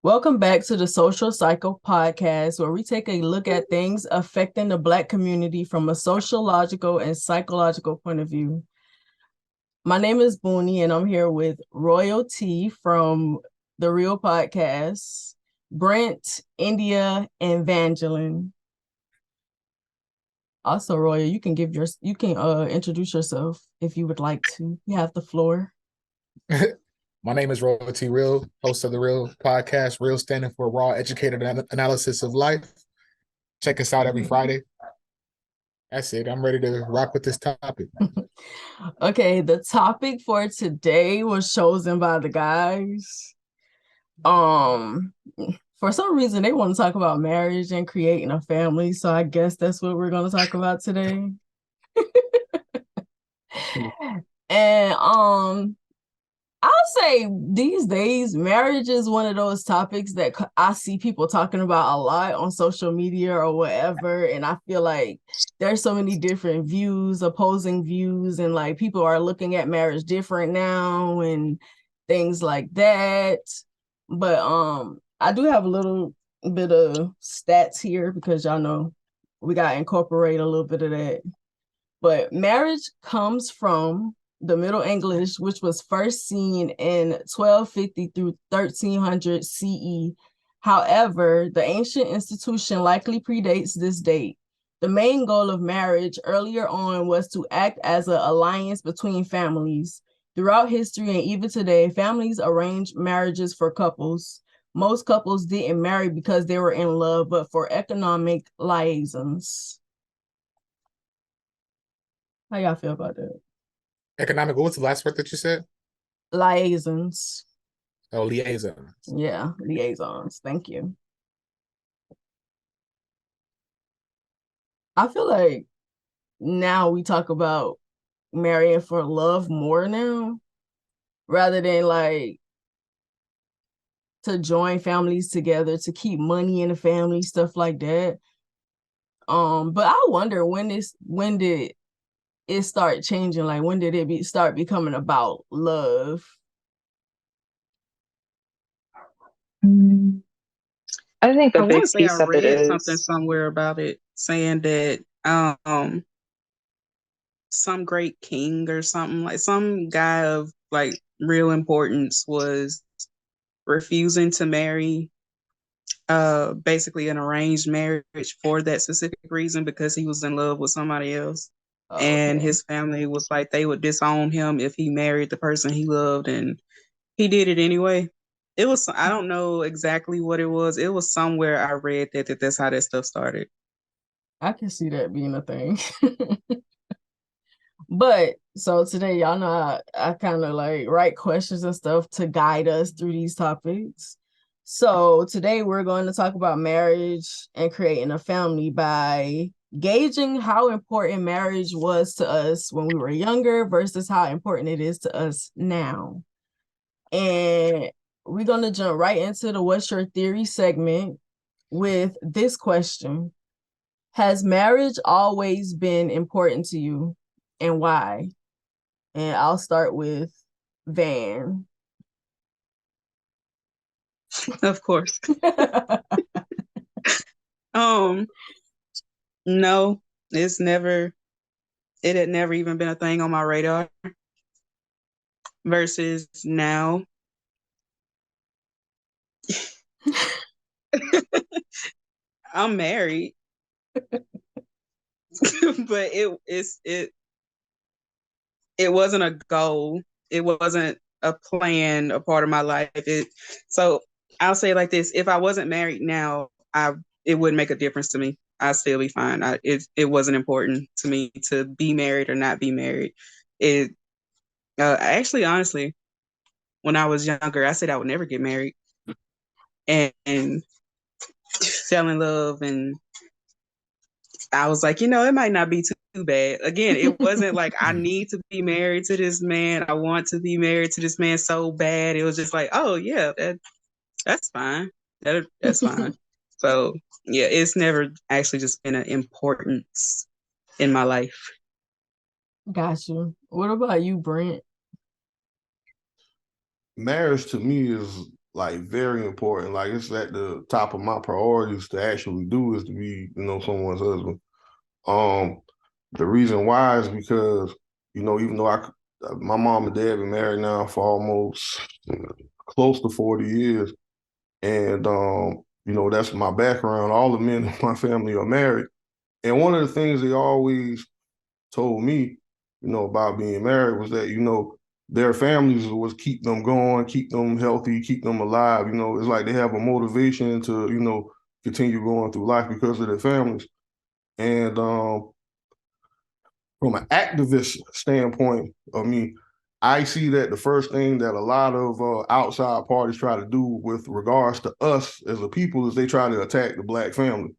Welcome back to the Social Cycle podcast, where we take a look at things affecting the Black community from a sociological and psychological point of view. My name is Boonie, and I'm here with Royalty from the R.E.A.L podcast, Brent, Endya, and Vangeline. Also, Royal, you can introduce yourself if you would like to. You have the floor. My name is Royalty R.E.A.L, host of the R.E.A.L podcast, R.E.A.L standing for Raw Educated Analysis of Life. Check us out every Friday. That's it. I'm ready to rock with this topic. Okay, the topic for today was chosen by the guys. Um, for some reason they want to talk about marriage and creating a family, so I guess that's what we're going to talk about today. And I'll say these days, marriage is one of those topics that I see people talking about a lot on social media or whatever. And I feel like there's so many different views, opposing views, and like people are looking at marriage different now and things like that. But I do have a little bit of stats here because y'all know we got to incorporate a little bit of that. But marriage comes from the Middle English, which was first seen in 1250 through 1300 CE. However, the ancient institution likely predates this date. The main goal of marriage earlier on was to act as an alliance between families. Throughout history and even today, families arrange marriages for couples. Most couples didn't marry because they were in love, but for economic liaisons. How y'all feel about that? Economic, what was the last word that you said? Liaisons. Oh, liaison. Yeah, liaisons. Thank you. I feel like now we talk about marrying for love more now rather than like to join families together to keep money in the family, stuff like that. But I wonder when did it start changing? Like when did start becoming about love? I think I a want to big say I piece of it read something is, somewhere about it saying that some great king or something like some guy of like real importance was refusing to marry basically an arranged marriage for that specific reason because he was in love with somebody else. Oh, And okay. his family was like they would disown him if he married the person he loved, and he did it anyway. It was I don't know exactly what it was. It was somewhere I read that's how that stuff started. I can see that being a thing. But so today, y'all know I kind of like write questions and stuff to guide us through these topics. So today we're going to talk about marriage and creating a family by gauging how important marriage was to us when we were younger versus how important it is to us now. And we're going to jump right into the What's Your Theory segment with this question. Has marriage always been important to you and why? And I'll start with Van. Of course. Um, no, it had never even been a thing on my radar. Versus now, I'm married, but it wasn't a goal. It wasn't a plan, a part of my life. So I'll say it like this: if I wasn't married now, it wouldn't make a difference to me. I'd still be fine. It wasn't important to me to be married or not be married. It actually, honestly, when I was younger, I said I would never get married, and fell in love, and I was like, it might not be too bad. Again, it wasn't like I need to be married to this man. I want to be married to this man so bad. It was just like, oh yeah, that's fine. That's fine. So yeah, it's never actually just been an importance in my life. Got you. What about you, Brent? Marriage to me is like very important. Like it's at the top of my priorities to actually do is to be, someone's husband. Um, the reason why is because, even though my mom and dad been married now for almost close to 40 years, and that's my background. All the men in my family are married, and one of the things they always told me, about being married was that, their families was keep them going, keep them healthy, keep them alive. It's like they have a motivation to, continue going through life because of their families. And from an activist standpoint of me, I see that the first thing that a lot of outside parties try to do with regards to us as a people is they try to attack the black family.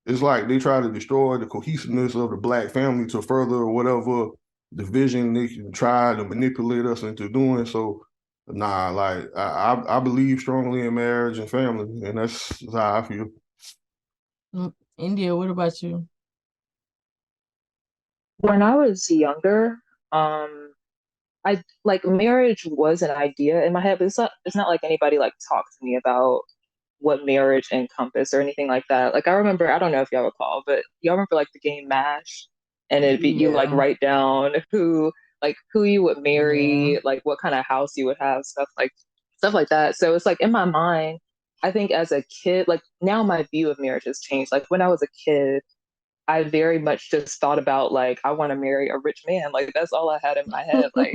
It's like they try to destroy the cohesiveness of the black family to further whatever division they can try to manipulate us into doing. So, nah, like I believe strongly in marriage and family, and that's how I feel. India, what about you? When I was younger, um, I like marriage was an idea in my head, but it's not like anybody like talked to me about what marriage encompassed or anything like that. Like I remember, I don't know if y'all recall, but y'all remember like the game MASH, and it'd be you like Yeah, write down who you would yeah. marry, like what kind of house you would have, stuff like that. So it's like in my mind, I think as a kid, like now my view of marriage has changed. Like when I was a kid, I very much just thought about like I want to marry a rich man. Like that's all I had in my head. Like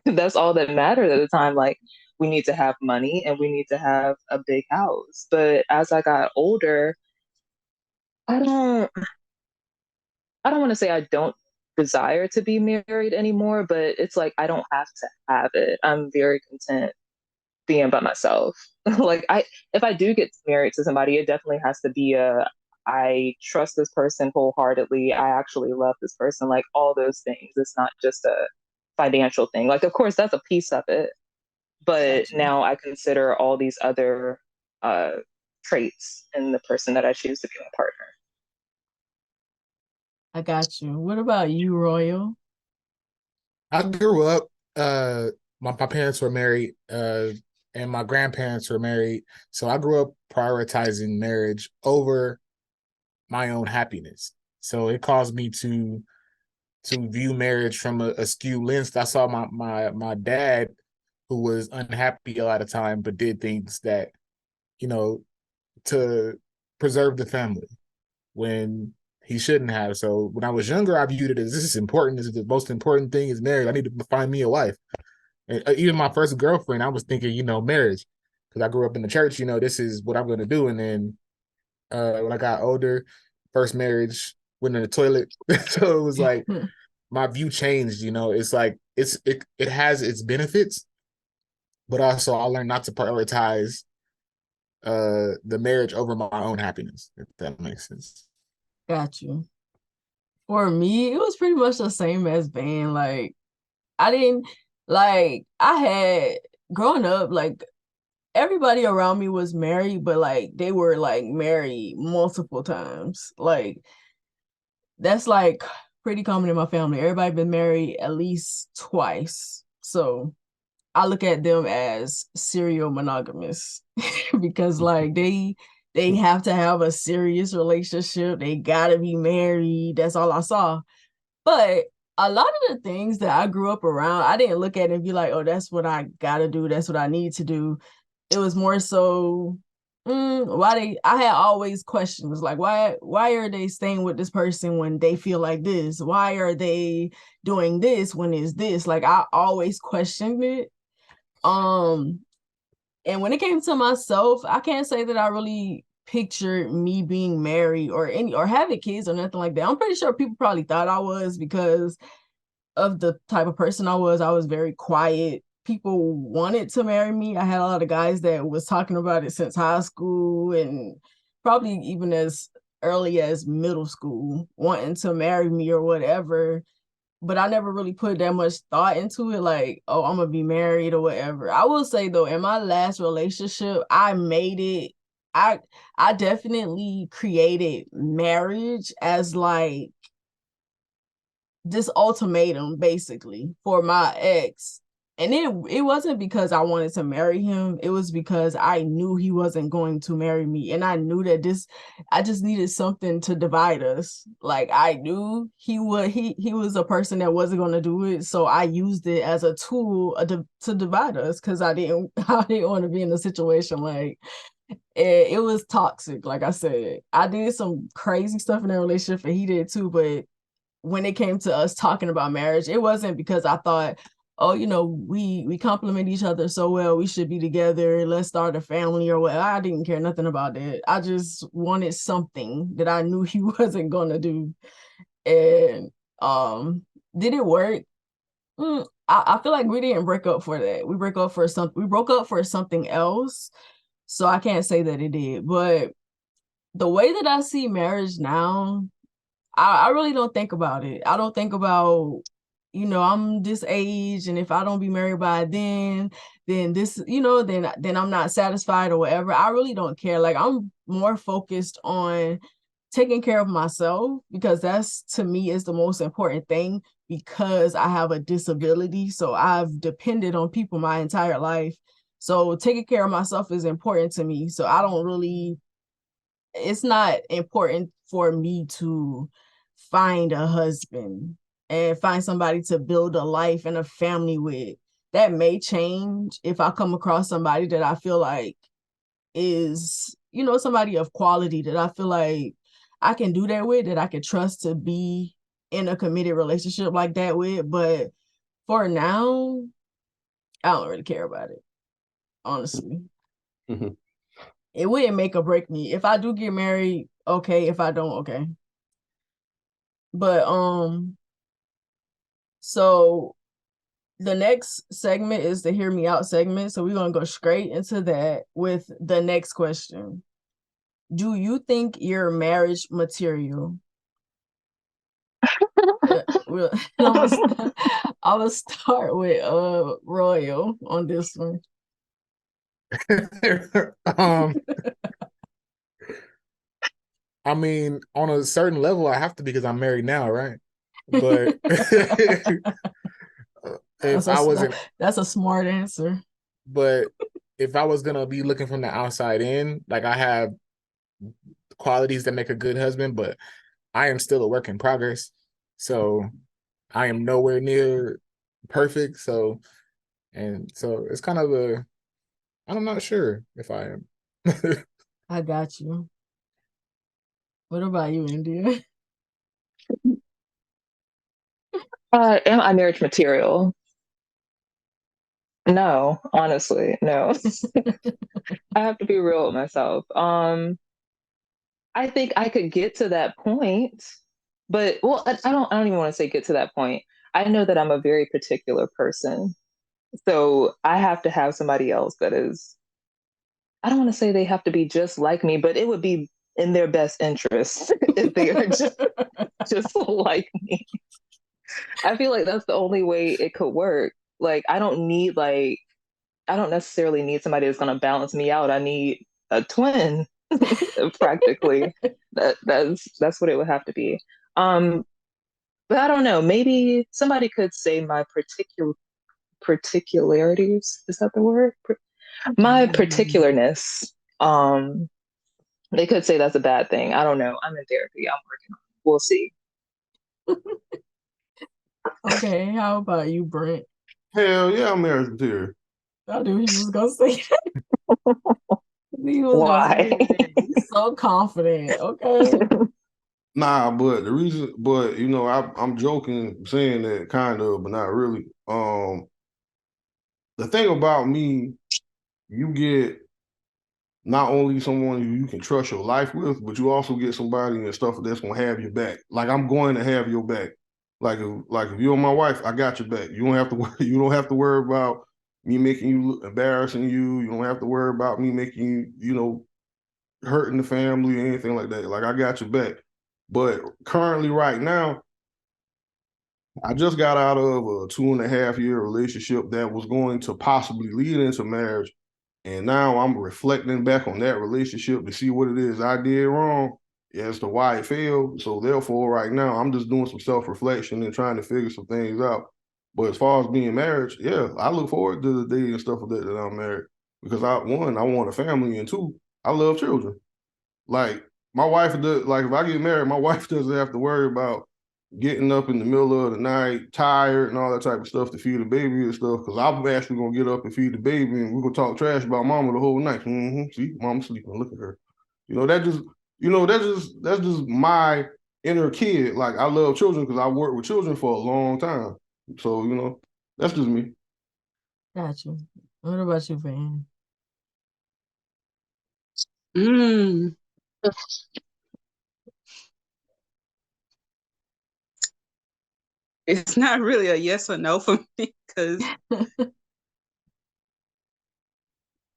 that's all that mattered at the time. Like we need to have money and we need to have a big house. But as I got older, I don't I don't want to say I don't desire to be married anymore, but it's like I don't have to have it. I'm very content being by myself. Like if I do get married to somebody, it definitely has to be a I trust this person wholeheartedly. I actually love this person, like all those things. It's not just a financial thing. Like of course that's a piece of it, but Gotcha. now I consider all these other uh traits in the person that I choose to be my partner. I got you. What about you, Royal? I grew up, my parents were married, and my grandparents were married. So I grew up prioritizing marriage over my own happiness. So it caused me to view marriage from a skewed lens. I saw my dad, who was unhappy a lot of time, but did things that, you know, to preserve the family when he shouldn't have. So when I was younger, I viewed it as this is important. This is the most important thing is marriage. I need to find me a wife. And even my first girlfriend, I was thinking, marriage, because I grew up in the church. This is what I'm going to do. And then when I got older, first marriage went in the toilet. So it was like my view changed. It's like it has its benefits, but also I learned not to prioritize the marriage over my own happiness, if that makes sense. Got you. For me, it was pretty much the same as Van. Like, I didn't I had growing up, like everybody around me was married, but like they were like married multiple times. Like that's like pretty common in my family. Everybody been married at least twice. So I look at them as serial monogamous because like they have to have a serious relationship. They gotta be married. That's all I saw. But a lot of the things that I grew up around, I didn't look at it and be like, oh, that's what I gotta do. That's what I need to do. It was more so I had always questions like why are they staying with this person when they feel like this? Why are they doing this when it's this? Like I always questioned it. Um and when it came to myself, I can't say that I really pictured me being married or having kids or nothing like that. I'm pretty sure people probably thought I was because of the type of person I was. I was very quiet. People wanted to marry me. I had a lot of guys that was talking about it since high school and probably even as early as middle school, wanting to marry me or whatever. But I never really put that much thought into it, like, oh, I'm gonna be married or whatever. I will say though, in my last relationship, I made it. I I definitely created marriage as like this ultimatum basically for my ex. And it wasn't because I wanted to marry him. It was because I knew he wasn't going to marry me. And I knew that I just needed something to divide us. Like I knew he was a person that wasn't going to do it. So I used it as a tool to divide us because I didn't want to be in a situation like it was toxic. Like I said, I did some crazy stuff in that relationship and he did too. But when it came to us talking about marriage, it wasn't because I thought, oh, we complement each other so well, we should be together, let's start a family or what. I didn't care nothing about that. I just wanted something that I knew he wasn't gonna do. And did it work? I feel like we didn't break up for that. We broke up for something else. So I can't say that it did. But the way that I see marriage now, I really don't think about it. I don't think about, I'm this age, and if I don't be married by then this, then I'm not satisfied or whatever. I really don't care. Like I'm more focused on taking care of myself because that's to me is the most important thing because I have a disability. So I've depended on people my entire life. So taking care of myself is important to me. So I don't really it's not important for me to find a husband and find somebody to build a life and a family with. That may change if I come across somebody that I feel like is, somebody of quality that I feel like I can do that with, that I can trust to be in a committed relationship like that with. But for now, I don't really care about it, honestly. Mm-hmm. It wouldn't make or break me. If I do get married, okay. If I don't, okay. But so the next segment is the hear me out segment. So we're gonna go straight into that with the next question. Do you think you're marriage material? I'm gonna start with Royal on this one. um, I mean, on a certain level, I have to because I'm married now, right? But if I wasn't, That's a smart answer. but if I was gonna be looking from the outside in, like I have qualities that make a good husband, but I am still a work in progress. So I am nowhere near perfect. So it's kind of I'm not sure if I am. I got you. What about you, India? Am I marriage material? No, honestly, no. I have to be real with myself. I think I could get to that point, but well, I don't even want to say get to that point. I know that I'm a very particular person. So I have to have somebody else that is, I don't want to say they have to be just like me, but it would be in their best interest if they are just like me. I feel like that's the only way it could work. Like I don't necessarily need somebody that's gonna balance me out. I need a twin, practically. That's what it would have to be. Um, but I don't know. Maybe somebody could say my particularities. Is that the word? My particularness. Um, they could say that's a bad thing. I don't know. I'm in therapy. I'm working on it. We'll see. Okay, how about you, Brent? Hell yeah, I'm marriage material. I knew he was gonna say he was gonna Why? say that. He's so confident. Okay. Nah, but the reason, but I'm joking, saying that kind of, but not really. The thing about me, you get not only someone who you can trust your life with, but you also get somebody and stuff that's gonna have your back. Like I'm going to have your back. Like if you're my wife, I got your back. You don't have to worry. You don't have to worry about me making you look embarrassing you. You don't have to worry about me making hurting the family or anything like that. Like I got your back. But currently, right now, I just got out of a 2.5 year relationship that was going to possibly lead into marriage. And now I'm reflecting back on that relationship to see what it is I did wrong as to why it failed. So therefore, right now, I'm just doing some self-reflection and trying to figure some things out. But as far as being married, yeah, I look forward to the day and stuff like that I'm married because I want a family, and two, I love children. Like my wife does. Like if I get married, my wife doesn't have to worry about getting up in the middle of the night, tired and all that type of stuff to feed the baby and stuff. Because I'm actually gonna get up and feed the baby, and we're gonna talk trash about mama the whole night. See, mama's sleeping. Look at her. You know that just. You know that's just my inner kid. Like I love children because I worked with children for a long time. So that's just me. Gotcha. What about you, Van? Mm, it's not really a yes or no for me because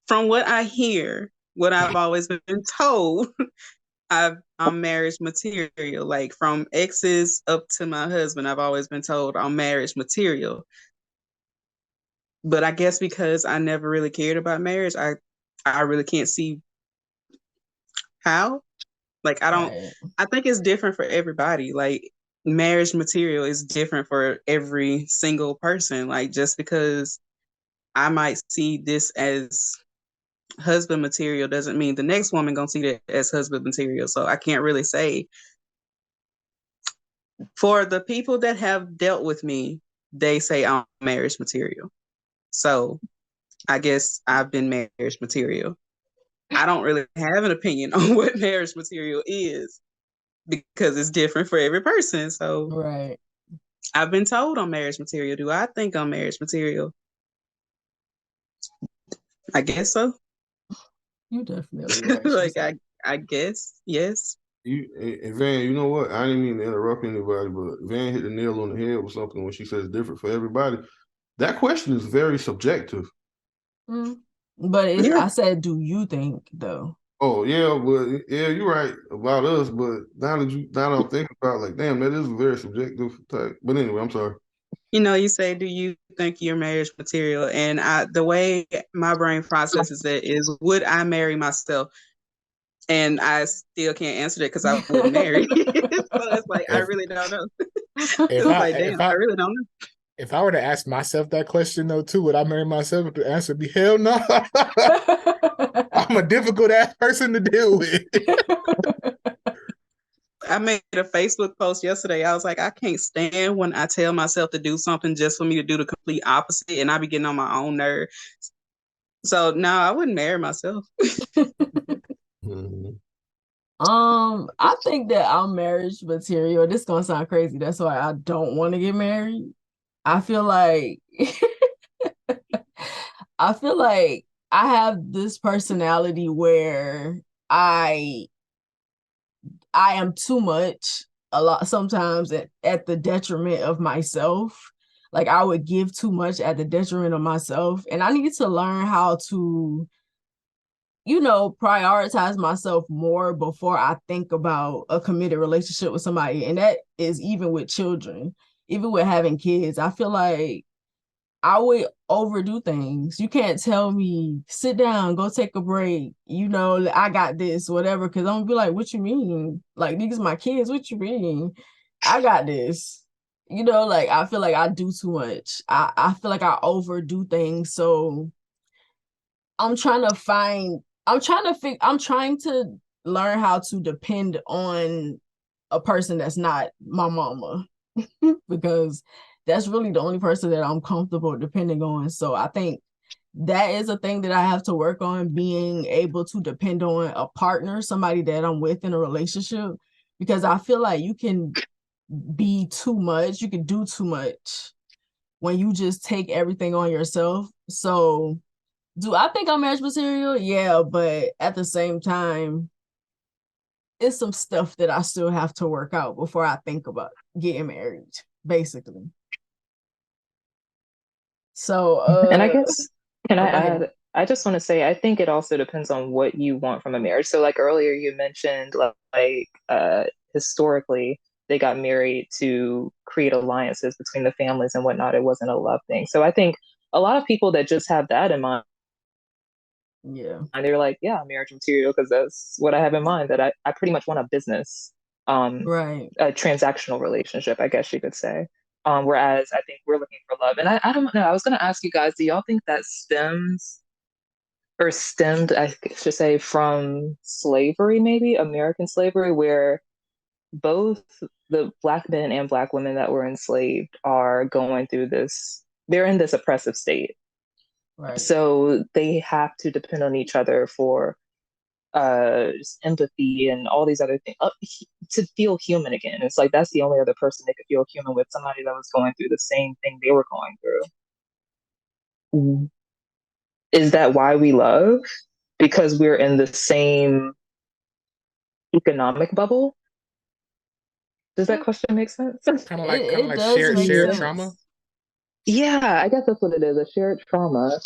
from what I hear, what I've always been told, I'm marriage material. Like from exes up to my husband, I've always been told I'm marriage material. But I guess because I never really cared about marriage, I really can't see how. Like I don't Right. I think it's different for everybody. Like marriage material is different for every single person. Like just because I might see this as husband material doesn't mean the next woman gonna see that as husband material. So I can't really say. For the people that have dealt with me, they say I'm marriage material. So I guess I've been marriage material. I don't really have an opinion on what marriage material is because it's different for every person. So Right. I've been told I'm marriage material. Do I think I'm marriage material? I guess so. You definitely marriage Like yourself. I guess yes. And Van, you know what? I didn't mean to interrupt anybody, but Van hit the nail on the head with something when she says it's different for everybody. That question is very subjective. Mm. But Yeah. I said, do you think though? Oh yeah, but yeah, you're right about us. But now that I'm thinking about it, like, damn, that is a very subjective type. But anyway, I'm sorry. You say, do you think you're marriage material? And the way my brain processes it is, would I marry myself? And I still can't answer that because I wouldn't marry. So it's like I If really don't know. if It's I like, damn, if I I really don't know. if I were to ask myself that question though too, would I marry myself? The answer would be hell no. I'm a difficult ass person to deal with. I made a Facebook post yesterday. I was like, I can't stand when I tell myself to do something just for me to do the complete opposite, and I be getting on my own nerve. So no, I wouldn't marry myself. Mhm. I think that I'm marriage material. This gonna sound crazy. That's why I don't want to get married. I feel like I feel like I have this personality where I I am too much a lot sometimes at the detriment of myself. Like I would give too much at the detriment of myself. And I need to learn how to, prioritize myself more before I think about a committed relationship with somebody. And that is even with children, even with having kids. I feel like I would overdo things. You can't tell me, sit down, go take a break. I got this, whatever. Cause I'm gonna be like, what you mean? Like, these are my kids. What you mean? I got this. Like I feel like I do too much. I feel like I overdo things. So I'm trying to learn how to depend on a person that's not my mama because that's really the only person that I'm comfortable depending on. So I think that is a thing that I have to work on, being able to depend on a partner, somebody that I'm with in a relationship, because I feel like you can be too much, you can do too much when you just take everything on yourself. So do I think I'm marriage material? Yeah, but at the same time, it's some stuff that I still have to work out before I think about getting married, basically. So, And I guess, can I oh, go ahead. add? I just want to say, I think it also depends on what you want from a marriage. So, like earlier, you mentioned historically, they got married to create alliances between the families and whatnot. It wasn't a love thing. So, I think a lot of people that just have that in mind, Yeah, they're like, yeah, marriage material, because that's what I have in mind, that I pretty much want a business, um, right. a transactional relationship, I guess you could say. Whereas I think we're looking for love. And I don't know, I was going to ask you guys, do y'all think that stems or stemmed, I should say, from slavery, maybe American slavery, where both the Black men and Black women that were enslaved are going through this, they're in this oppressive state. Right. So they have to depend on each other for empathy and all these other things to feel human again. It's like that's the only other person they could feel human with, somebody that was going through the same thing they were going through. Mm. Is that why we love? Because we're in the same economic bubble? Does that question make sense? Kind of It like does make shared trauma. sense. Yeah, I guess that's what it is, a shared trauma.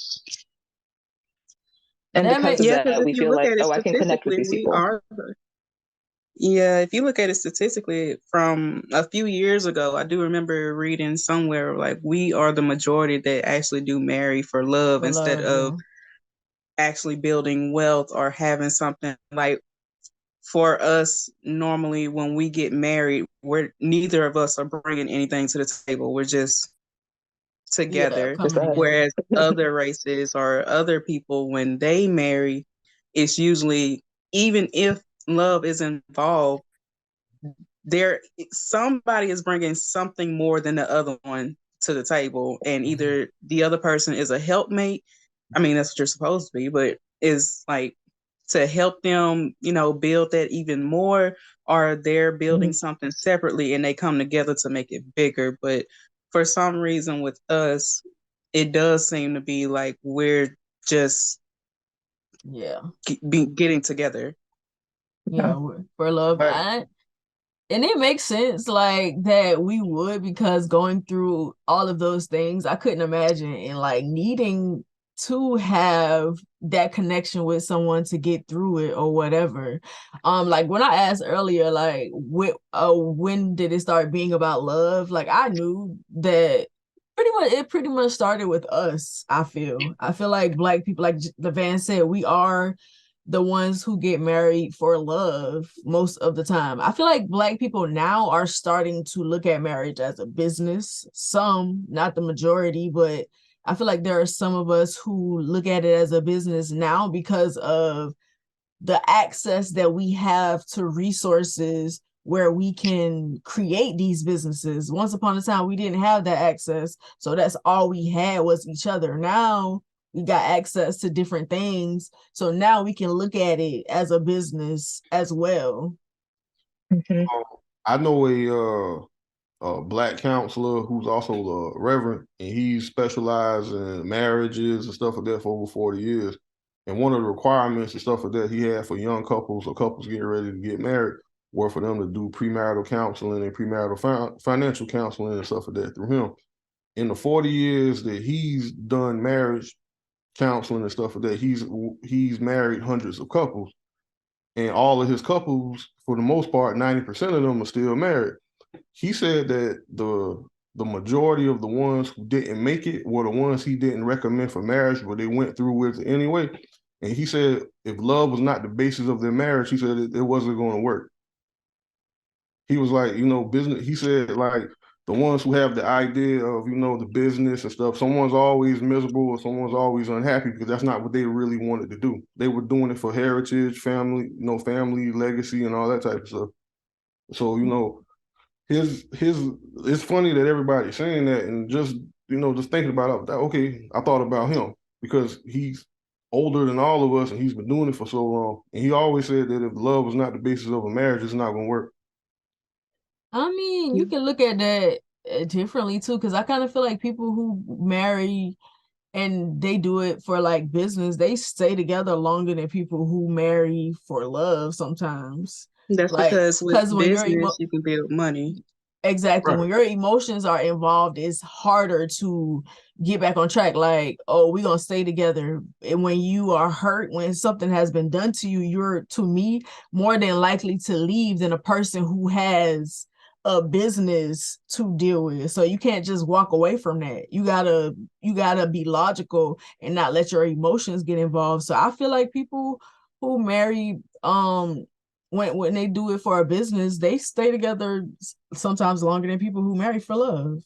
And That because of makes Yeah, because that, if we you feel look like, at it oh, I can connect with statistically, these we people. are yeah, if you look at it statistically from a few years ago, I do remember reading somewhere like we are the majority that actually do marry for love for instead love, of yeah. actually building wealth or having something like for us normally when we get married, we're neither of us are bringing anything to the table. We're just Yeah, together. Just coming that. together. Whereas other races or other people, when they marry, it's usually, even if love is involved, there somebody is bringing something more than the other one to the table, and either the other person is a helpmate. I mean, that's what you're supposed to be, but is like to help them, build that even more, or they're building something separately and they come together to make it bigger. But for some reason with us, it does seem to be like we're just Yeah. getting together. Yeah, for love. But And it makes sense like that we would, because going through all of those things, I couldn't imagine and like needing to have that connection with someone to get through it or whatever. Like when I asked earlier, like when did it start being about love? Like I knew that pretty much started with us. I feel like Black people, like the Van said, we are the ones who get married for love most of the time. I feel like Black people now are starting to look at marriage as a business. Some, not the majority, but I feel like there are some of us who look at it as a business now because of the access that we have to resources where we can create these businesses. Once upon a time, we didn't have that access. So that's all we had was each other. Now we got access to different things. So now we can look at it as a business as well. Mhm. I know a Black counselor who's also a reverend, and he specialized in marriages and stuff like that for over 40 years. And one of the requirements and stuff like that he had for young couples or couples getting ready to get married were for them to do premarital counseling and premarital financial counseling and stuff like that through him. In the 40 years that he's done marriage counseling and stuff like that, he's married hundreds of couples, and all of his couples, for the most part, 90% of them are still married. He said that the majority of the ones who didn't make it were the ones he didn't recommend for marriage, but they went through with it anyway. And he said if love was not the basis of their marriage, he said it wasn't going to work. He was like, business. He said like the ones who have the idea of the business and stuff, someone's always miserable or someone's always unhappy because that's not what they really wanted to do. They were doing it for heritage, family, family legacy, and all that type of stuff. So his it's funny that everybody's saying that, and just just thinking about it, okay, I thought about him because he's older than all of us and he's been doing it for so long, and he always said that if love was not the basis of a marriage, it's not going to work. I mean, you can look at that differently too, because I kind of feel like people who marry and they do it for like business, they stay together longer than people who marry for love sometimes. That's Like, because with because when you're business, you can build money. exactly, Right. when your emotions are involved, it's harder to get back on track. Like, oh, we're gonna stay together. And when you are hurt, when something has been done to you, you're, to me, more than likely to leave than a person who has a business to deal with. So you can't just walk away from that. You gotta be logical and not let your emotions get involved. So I feel like people who marry when they do it for a business, they stay together sometimes longer than people who marry for love.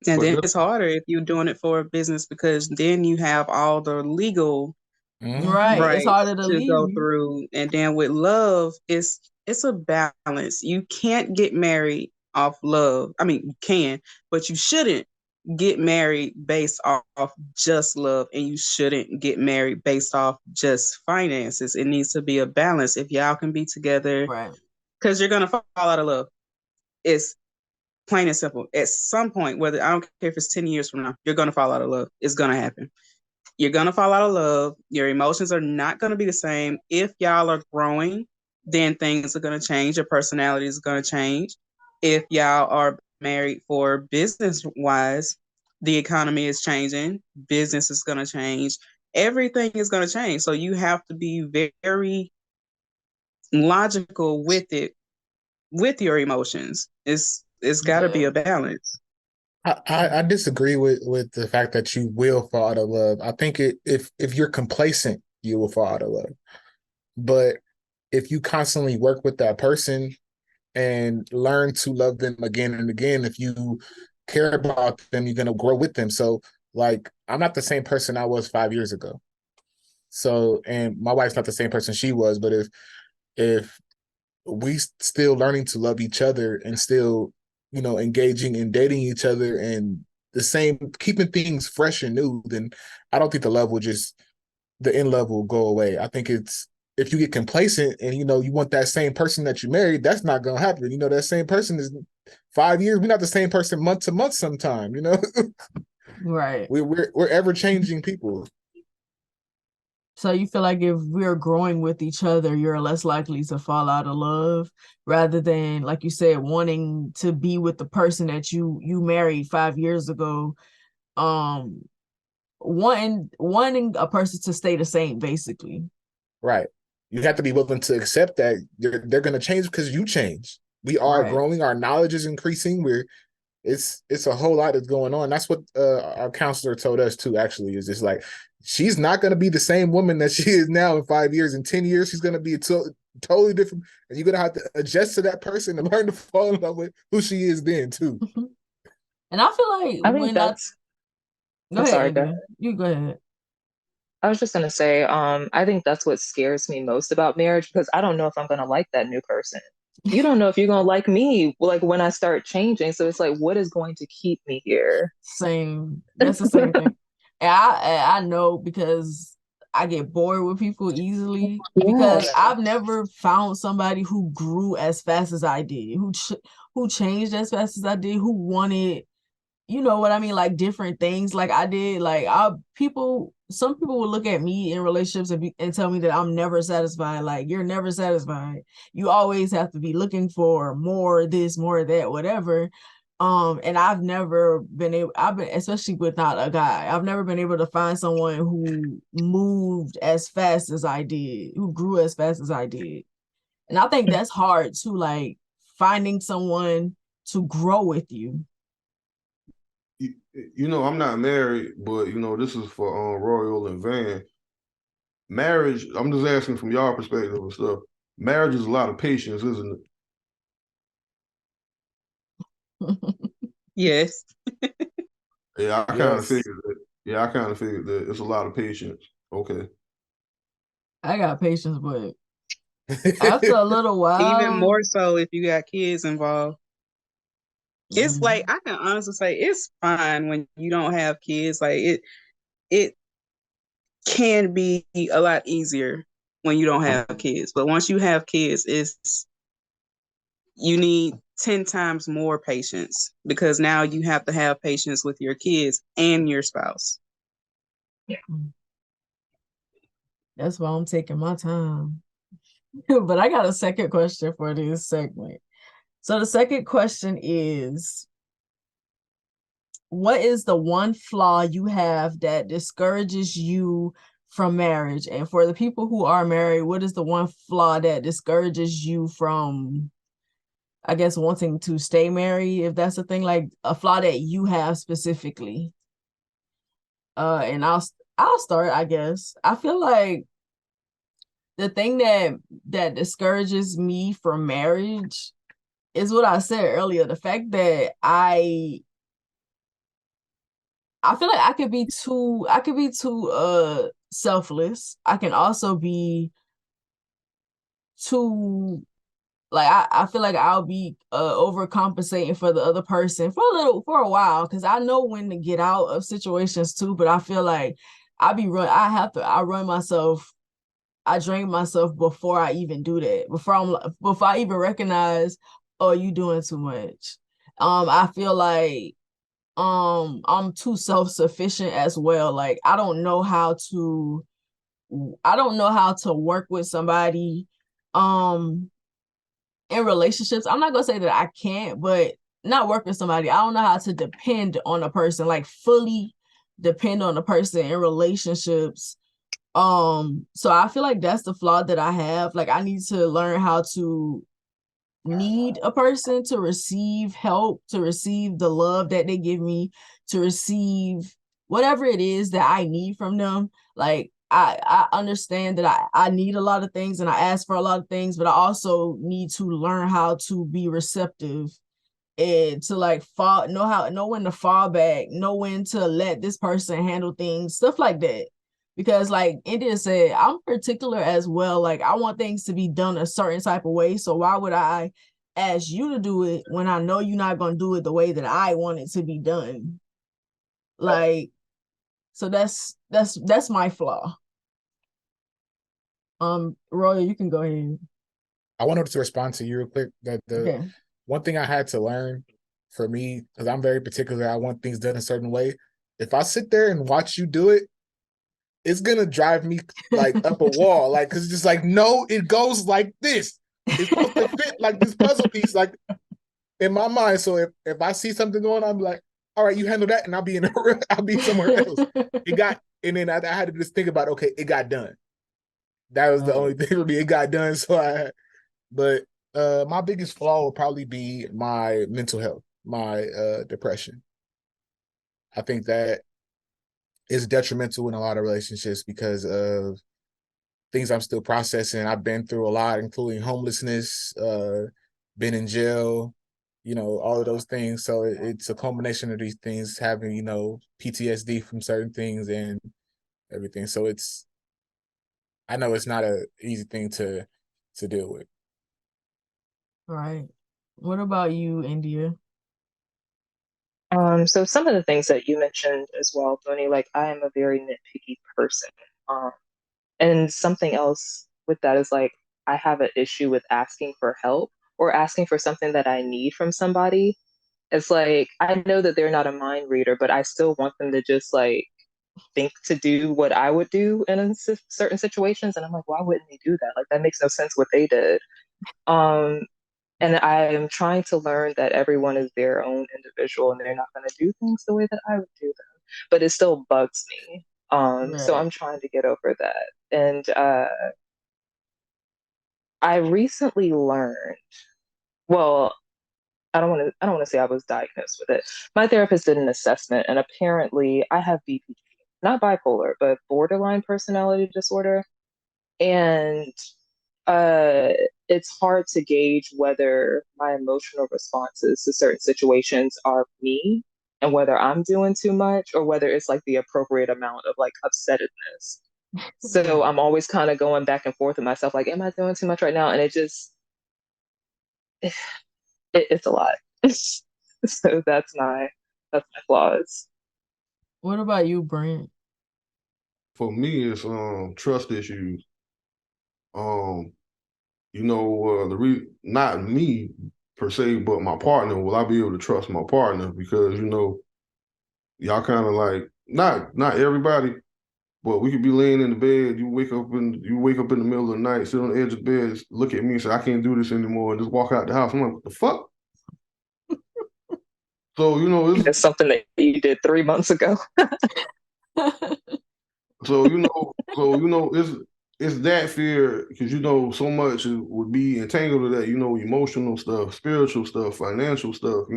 And But then it's harder if you're doing it for a business because then you have all the legal Right. It's rights harder to to go leave. through. And then with love, it's a balance. You can't get married off love. I mean, you can, but you shouldn't get married based off just love, and you shouldn't get married based off just finances. It needs to be a balance. If y'all can be together, Right. because you're gonna fall out of love. It's plain and simple. At some point, whether I don't care if it's 10 years from now, you're gonna fall out of love. It's gonna happen. You're going to fall out of love. Your emotions are not going to be the same. If y'all are growing, then things are going to change. Your personality is going to change. If y'all are married for business wise, the economy is changing. Business is going to change. Everything is going to change. So you have to be very logical with it, with your emotions. It's got to be Yeah. a balance. I disagree with the fact that you will fall out of love. I think if you're complacent, you will fall out of love. But if you constantly work with that person and learn to love them again and again, if you care about them, you're gonna grow with them. So like I'm not the same person I was 5 years ago. So and my wife's not the same person she was, but if we still learning to love each other and still, engaging and dating each other and the same, keeping things fresh and new, then I don't think the in love will go away. I think it's if you get complacent and you want that same person that you married, that's not gonna happen. That same person is 5 years. We're not the same person month to month. Sometime, Right. we're ever changing people. So you feel like if we're growing with each other, you're less likely to fall out of love rather than, like you said, wanting to be with the person that you married 5 years ago. Um, wanting a person to stay the same, basically. Right. You have to be willing to accept that they're going to change because you change. We are Right. growing. Our knowledge is increasing. It's a whole lot that's going on. That's what our counselor told us too. Actually, is just like she's not going to be the same woman that she is now in 5 years. In 10 years, she's going to be totally different, and you're going to have to adjust to that person and learn to fall in love with who she is then too. And I feel like I think when I that's, go I'm ahead, sorry, go. India. You go ahead. I was just gonna say, I think that's what scares me most about marriage because I don't know if I'm gonna like that new person. You don't know if you're gonna like me, like when I start changing. So it's like, what is going to keep me here? Same. That's the same thing. And I know because I get bored with people easily Yeah. because I've never found somebody who grew as fast as I did, who changed as fast as I did, who wanted, you know what I mean, like different things like I did. Like some people would look at me in relationships and tell me that I'm never satisfied. Like, you're never satisfied. You always have to be looking for more this, more that, whatever. And I've never been able, especially with not a guy, I've never been able to find someone who moved as fast as I did, who grew as fast as I did. And I think that's hard too, like finding someone to grow with you. I'm not married, but this is for Royal and Van. Marriage, I'm just asking from y'all perspective and stuff. Marriage is a lot of patience, isn't Yes. it? Yeah, I kind of Yes. figured that. Yeah, I kind of figured that it's a lot of patience. Okay. I got patience, but after a little Even while, more so if you got kids involved. It's like mm, I can honestly say it's fine when you don't have kids. Like it can be a lot easier when you don't have kids. But once you have kids, you need 10 times more patience because now you have to have patience with your kids and your spouse. that's why I'm taking my time. But I got a second question for this segment. So the second question is, what is the one flaw you have that discourages you from marriage? And for the people who are married, what is the one flaw that discourages you from, I guess, wanting to stay married, if that's a thing, like a flaw that you have specifically? And I'll start, I guess. I feel like the thing that discourages me from marriage is what I said earlier, the fact that I feel like I could be too selfless. I can also be too like I feel like I'll be overcompensating for the other person for a while because I know when to get out of situations too, but I feel like I run myself, I drain myself before I even do that. Before I even recognize, oh, you doing too much. I feel like I'm too self-sufficient as well. Like I don't know how to work with somebody um in relationships. I'm not gonna say that I can't, but not work with somebody. I don't know how to depend on a person, like fully depend on a person in relationships. So I feel like that's the flaw that I have. Like I need to learn how to need a person to receive help, to receive the love that they give me, to receive whatever it is that I need from them. Like I understand that I need a lot of things and I ask for a lot of things, but I also need to learn how to be receptive and to like know when to fall back, know when to let this person handle things, stuff like that. Because like India said, I'm particular as well. Like I want things to be done a certain type of way. So why would I ask you to do it when I know you're not gonna do it the way that I want it to be done? Like, so that's my flaw. Roy, you can go ahead. I wanted to respond to you real quick that the Okay. one thing I had to learn for me, because I'm very particular, I want things done a certain way. If I sit there and watch you do it, it's gonna drive me like up a wall. Like, cause it's just like, no, it goes like this. It's supposed to fit like this puzzle piece, like in my mind. So if I see something going on, I'm like, all right, you handle that, and I'll be I'll be somewhere else. It got, and then I had to just think about, okay, it got done. That was the Right. only thing for me. It got done. But my biggest flaw would probably be my mental health, my depression. I think that is detrimental in a lot of relationships because of things I'm still processing. I've been through a lot, including homelessness, been in jail, all of those things. So it's a combination of these things, having, PTSD from certain things and everything. So I know it's not an easy thing to deal with. Right. What about you, India? So some of the things that you mentioned as well, Tony, like I am a very nitpicky person. Um, and something else with that is like I have an issue with asking for help or asking for something that I need from somebody. It's like I know that they're not a mind reader, but I still want them to just like think to do what I would do in certain situations. And I'm like, why wouldn't they do that? Like that makes no sense what they did. Um, and I am trying to learn that everyone is their own individual and they're not going to do things the way that I would do them. But it still bugs me. So Right. I'm trying to get over that. And I recently learned, well, I don't want to say I was diagnosed with it. My therapist did an assessment and apparently I have BPD, not bipolar, but borderline personality disorder. And uh, it's hard to gauge whether my emotional responses to certain situations are me and whether I'm doing too much or whether it's like the appropriate amount of like upsettedness. So Right. I'm always kind of going back and forth with myself, like, am I doing too much right now? And it's a lot. So that's my flaws. What about you, Brent? For me, it's trust issues. Um, not me per se, but my partner. Will I be able to trust my partner? Because y'all kind of like not everybody, but we could be laying in the bed. You wake up in the middle of the night, sit on the edge of the bed, look at me, and say, "I can't do this anymore," and just walk out the house. I'm like, "What the fuck?" So it's It's something that you did 3 months ago. so it's that fear because so much would be entangled with that, emotional stuff, spiritual stuff, financial stuff.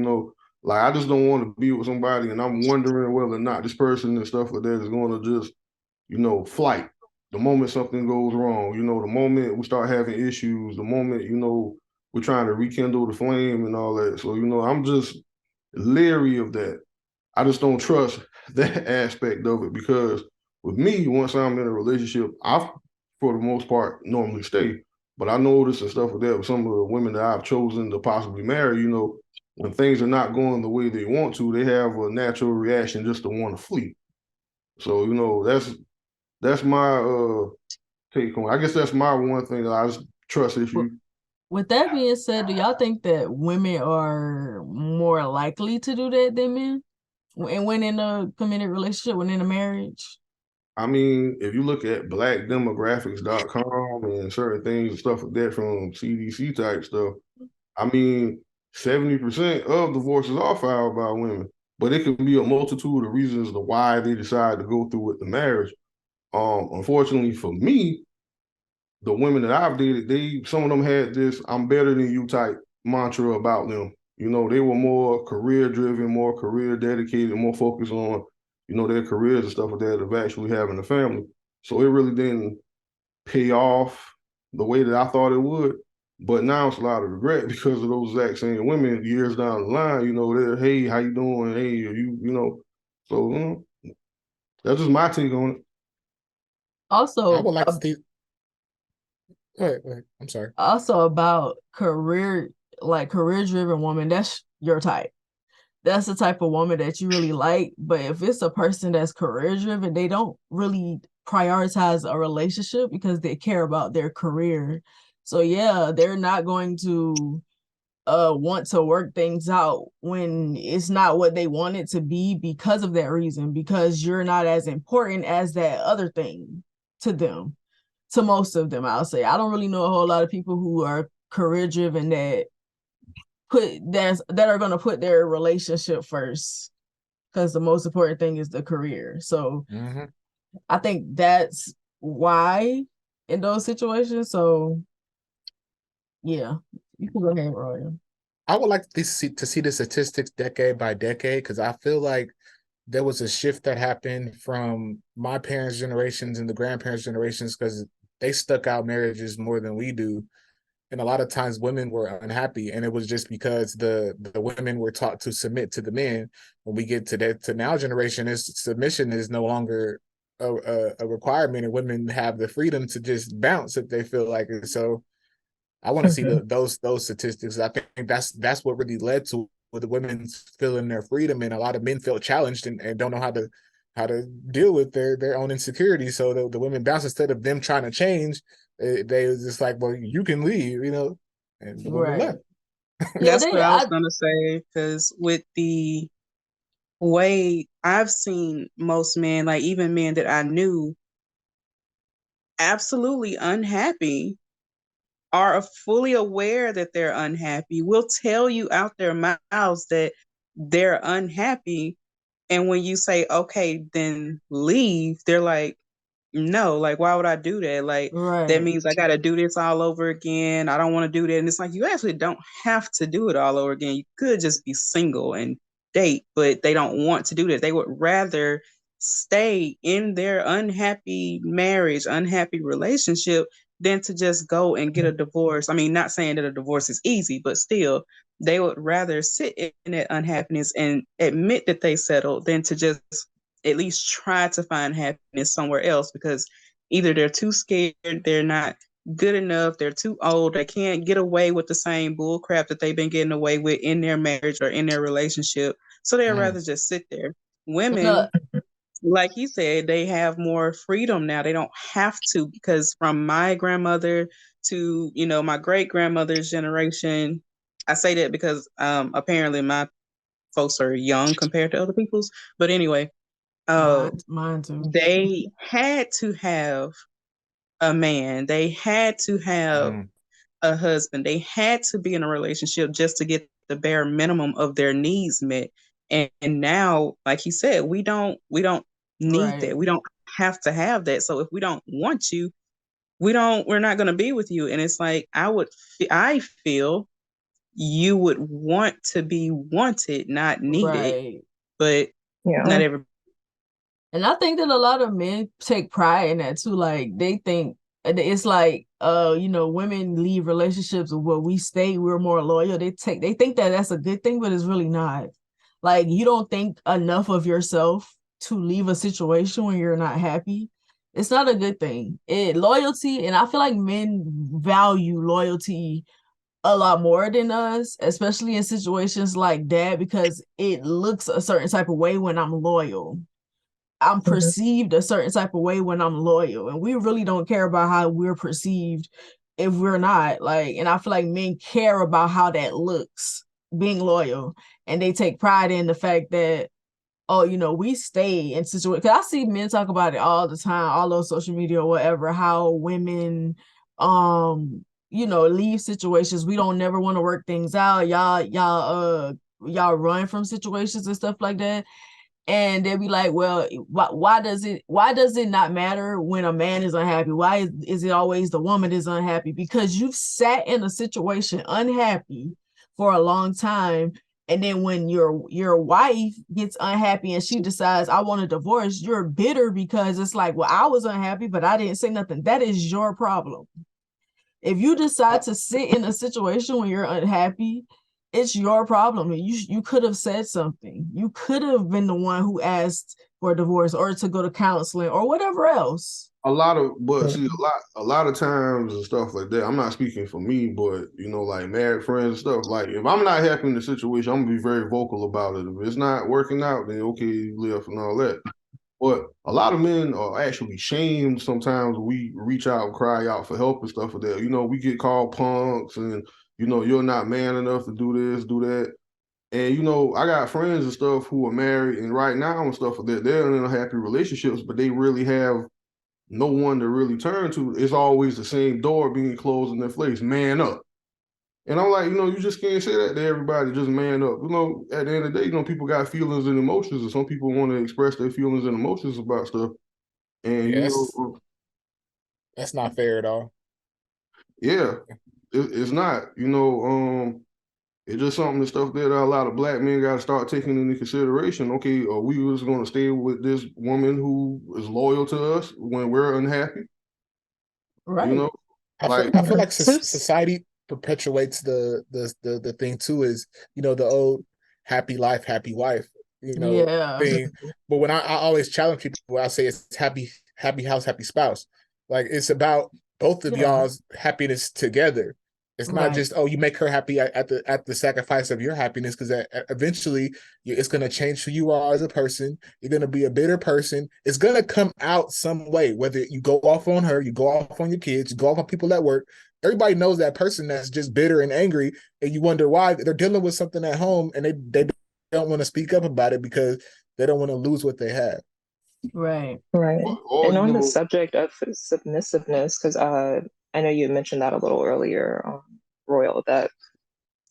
Like I just don't want to be with somebody, and I'm wondering whether or not this person and stuff like that is going to just flight. The moment something goes wrong, the moment we start having issues, the moment, we're trying to rekindle the flame and all that. So, I'm just leery of that. I just don't trust that aspect of it because with me, once I'm in a relationship, I, for the most part, normally stay. But I notice and stuff like that with some of the women that I've chosen to possibly marry, when things are not going the way they want to, they have a natural reaction just to want to flee. So, that's my take on it. I guess that's my one thing that I just trust issue. With that being said, do y'all think that women are more likely to do that than men? And when in a committed relationship, when in a marriage? I mean, if you look at blackdemographics.com and certain things and stuff like that from CDC type stuff, I mean, 70% of divorces are filed by women, but it can be a multitude of reasons to why they decide to go through with the marriage. Unfortunately for me, the women that I've dated, some of them had this "I'm better than you" type mantra about them. They were more career driven, more career dedicated, more focused on, their careers and stuff like that of actually having a family. So it really didn't pay off the way that I thought it would. But now it's a lot of regret because of those exact same women years down the line, they're, hey, how you doing? Hey, are so that's just my take on it. I Also, would like to see. Go ahead. I'm sorry. also about career driven woman, that's your type. That's the type of woman that you really like. But if it's a person that's career driven, they don't really prioritize a relationship because they care about their career. So yeah, they're not going to want to work things out when it's not what they want it to be because of that reason, because you're not as important as that other thing to them. To most of them, I'll say. I don't really know a whole lot of people who are career driven that are going to put their relationship first, because the most important thing is the career. So Mm-hmm. I think that's why in those situations. So yeah, you can go ahead, Royal. I would like to see the statistics decade by decade because I feel like there was a shift that happened from my parents' generations and the grandparents' generations because they stuck out marriages more than we do. And a lot of times women were unhappy, and it was just because the women were taught to submit to the men. When we get to now generation, is submission is no longer a requirement, and women have the freedom to just bounce if they feel like it. So I want to see those statistics. I think that's what really led to with the women feeling their freedom, and a lot of men feel challenged and don't know how to deal with their own insecurities. So the women bounce instead of them trying to change. They was just like, well, you can leave, and the women Right. left. Yeah, That's what I was gonna say, because with the way I've seen most men, like even men that I knew, absolutely unhappy, are fully aware that they're unhappy, will tell you out their mouths that they're unhappy. And when you say, okay, then leave, they're like, no, like, why would I do that? Like, that right. means I got to do this all over again. I don't want to do that. And it's like, you actually don't have to do it all over again. You could just be single and date, but they don't want to do that. They would rather stay in their unhappy marriage, unhappy relationship than to just go and get a divorce. I mean, not saying that a divorce is easy, but still, they would rather sit in that unhappiness and admit that they settled than to just at least try to find happiness somewhere else, because either they're too scared, they're not good enough, they're too old, they can't get away with the same bull crap that they've been getting away with in their marriage or in their relationship. So they'd Mm. rather just sit there. No, Women, like you said, they have more freedom now. They don't have to, because from my grandmother to, my great grandmother's generation, I say that because apparently my folks are young compared to other people's. But anyway, uh, mine too. they had to have a man. They had to have Mm. a husband. They had to be in a relationship just to get the bare minimum of their needs met. And now, like he said, we don't need Right. that. We don't have to have that. So if we don't want you, we're not going to be with you. And it's like, I feel you would want to be wanted, not needed, Right. but Yeah. not every. And I think that a lot of men take pride in that too. Like they think it's like women leave relationships where we stay, we're more loyal. They think that that's a good thing, but it's really not. Like, you don't think enough of yourself to leave a situation when you're not happy. It's not a good thing. Loyalty, and I feel like men value loyalty a lot more than us, especially in situations like that, because it looks a certain type of way when I'm loyal. I'm Mhm. perceived a certain type of way when I'm loyal, and we really don't care about how we're perceived if we're not. Like, and I feel like men care about how that looks, being loyal, and they take pride in the fact that, oh, we stay in situations. Cause I see men talk about it all the time, all on social media or whatever, how women, leave situations. We don't never want to work things out. Y'all run from situations and stuff like that. And they'll be like, well, why does it not matter when a man is unhappy? Why is it always the woman is unhappy? Because you've sat in a situation unhappy for a long time, and then when your wife gets unhappy and she decides, I want a divorce, you're bitter because it's like, well, I was unhappy, but I didn't say nothing. That is your problem. If you decide to sit in a situation when you're unhappy, it's your problem. You could have said something. You could have been the one who asked for a divorce or to go to counseling or whatever else. But Mhm. see, a lot of times and stuff like that. I'm not speaking for me, but like married friends and stuff. Like, if I'm not happy in the situation, I'm gonna be very vocal about it. If it's not working out, then okay, you live and all that. But a lot of men are actually shamed sometimes. We reach out and cry out for help and stuff like that. We get called punks and you're not man enough to do this, do that. And I got friends and stuff who are married and right now and stuff like that. They're in unhappy relationships, but they really have no one to really turn to. It's always the same door being closed in their face. Man up. And I'm like, you just can't say that to everybody. Just man up. At the end of the day, people got feelings and emotions, and some people want to express their feelings and emotions about stuff. And Yeah, that's not fair at all. yeah, it's not. It's just something and stuff that a lot of black men got to start taking into consideration. Okay, are we just going to stay with this woman who is loyal to us when we're unhappy? You Right. know, I feel like I feel Mhm. like society perpetuates the thing too, is the old happy life, happy wife, Yeah. thing. But when I always challenge people, I say it's happy house, happy spouse. Like, it's about both of Yeah. y'all's happiness together. It's not Right. just, oh, you make her happy at the sacrifice of your happiness, because eventually it's going to change who you are as a person. You're going to be a bitter person. It's going to come out some way, whether you go off on her, you go off on your kids, you go off on people at work. Everybody knows that person that's just bitter and angry, and you wonder why they're dealing with something at home, and they don't want to speak up about it because they don't want to lose what they have. Right. Right. or And on the subject of submissiveness, because I know you mentioned that a little earlier, Royal, that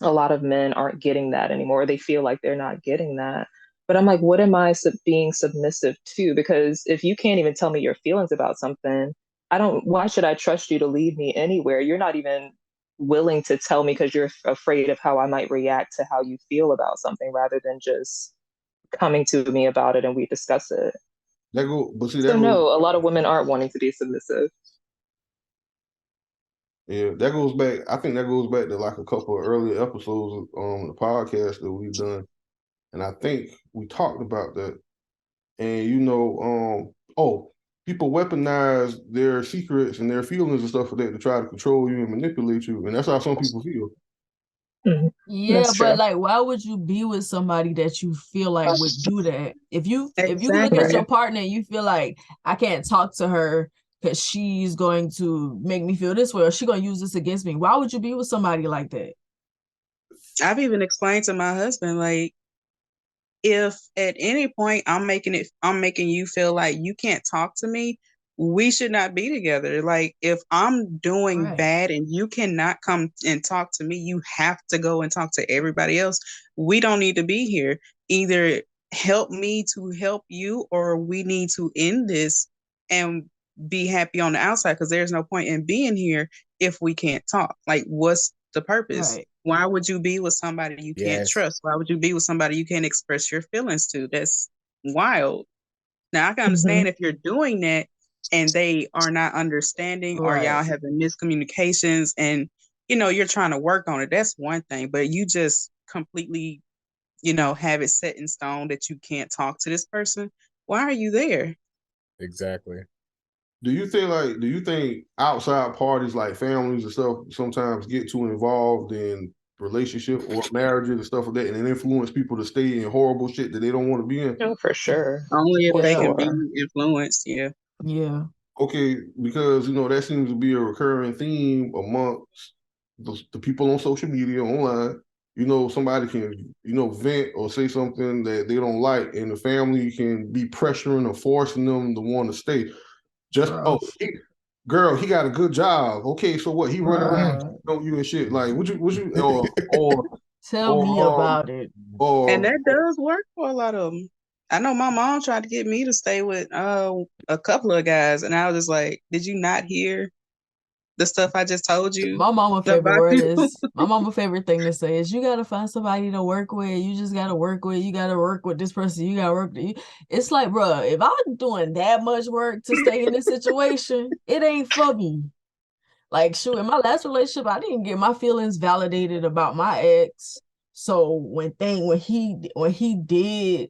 a lot of men aren't getting that anymore. They feel like they're not getting that. But I'm like, what am I being submissive to? Because if you can't even tell me your feelings about something, why should I trust you to lead me anywhere? You're not even willing to tell me because you're afraid of how I might react to how you feel about something rather than just coming to me about it and we discuss it. but see, that So goes, no, a lot of women aren't wanting to be submissive. yeah, that goes back. I think that goes back to like a couple of earlier episodes on the podcast that we've done, and I think we talked about that. And oh, people weaponize their secrets and their feelings and stuff like that to try to control you and manipulate you, and that's how some people feel. Mhm. Yeah, That's but true. like, why would you be with somebody that you feel like would do that? If you look at Exactly. your Right. partner and you feel like, I can't talk to her because she's going to make me feel this way or she's going to use this against me, why would you be with somebody like that? I've even explained to my husband, like, if at any point I'm making you feel like you can't talk to me, we should not be together. Like, if I'm doing Right. bad and you cannot come and talk to me, you have to go and talk to everybody else. We don't need to be here. Either help me to help you, or we need to end this and be happy on the outside, because there's no point in being here if we can't talk. Like, what's the purpose? Right. Why would you be with somebody you can't Yes. trust? Why would you be with somebody you can't express your feelings to? That's wild. Now, I can Hmm. understand if you're doing that and they are not understanding, or y'all Right. having miscommunications and you're trying to work on it. That's one thing, but you just completely have it set in stone that you can't talk to this person, why are you there? Exactly. Do you think outside parties like families and stuff sometimes get too involved in relationship or marriages and stuff like that, and it influence people to stay in horrible shit that they don't want to be in? No, for sure. Only if For they Yeah, can be sure. influenced. Yeah. yeah, Okay, because that seems to be a recurring theme amongst the people on social media, online. Somebody can, vent or say something that they don't like, and the family can be pressuring or forcing them to want to stay. Just, bro, girl, he got a good job. Okay, so what? He running around Mm. bro. on you and shit. Like, would you, Tell me or about it. And or that does work for a lot of them. I know my mom tried to get me to stay with a couple of guys, and I was just like, "Did you not hear the stuff I just told you about you?" My mama favorite thing to say is you gotta find somebody to work with. You just gotta work with. You gotta work with this person. You gotta work. It's like, bro, if I'm doing that much work to stay in this situation, it ain't for me. Like, shoot, in my last relationship, I didn't get my feelings validated about my ex. So when he did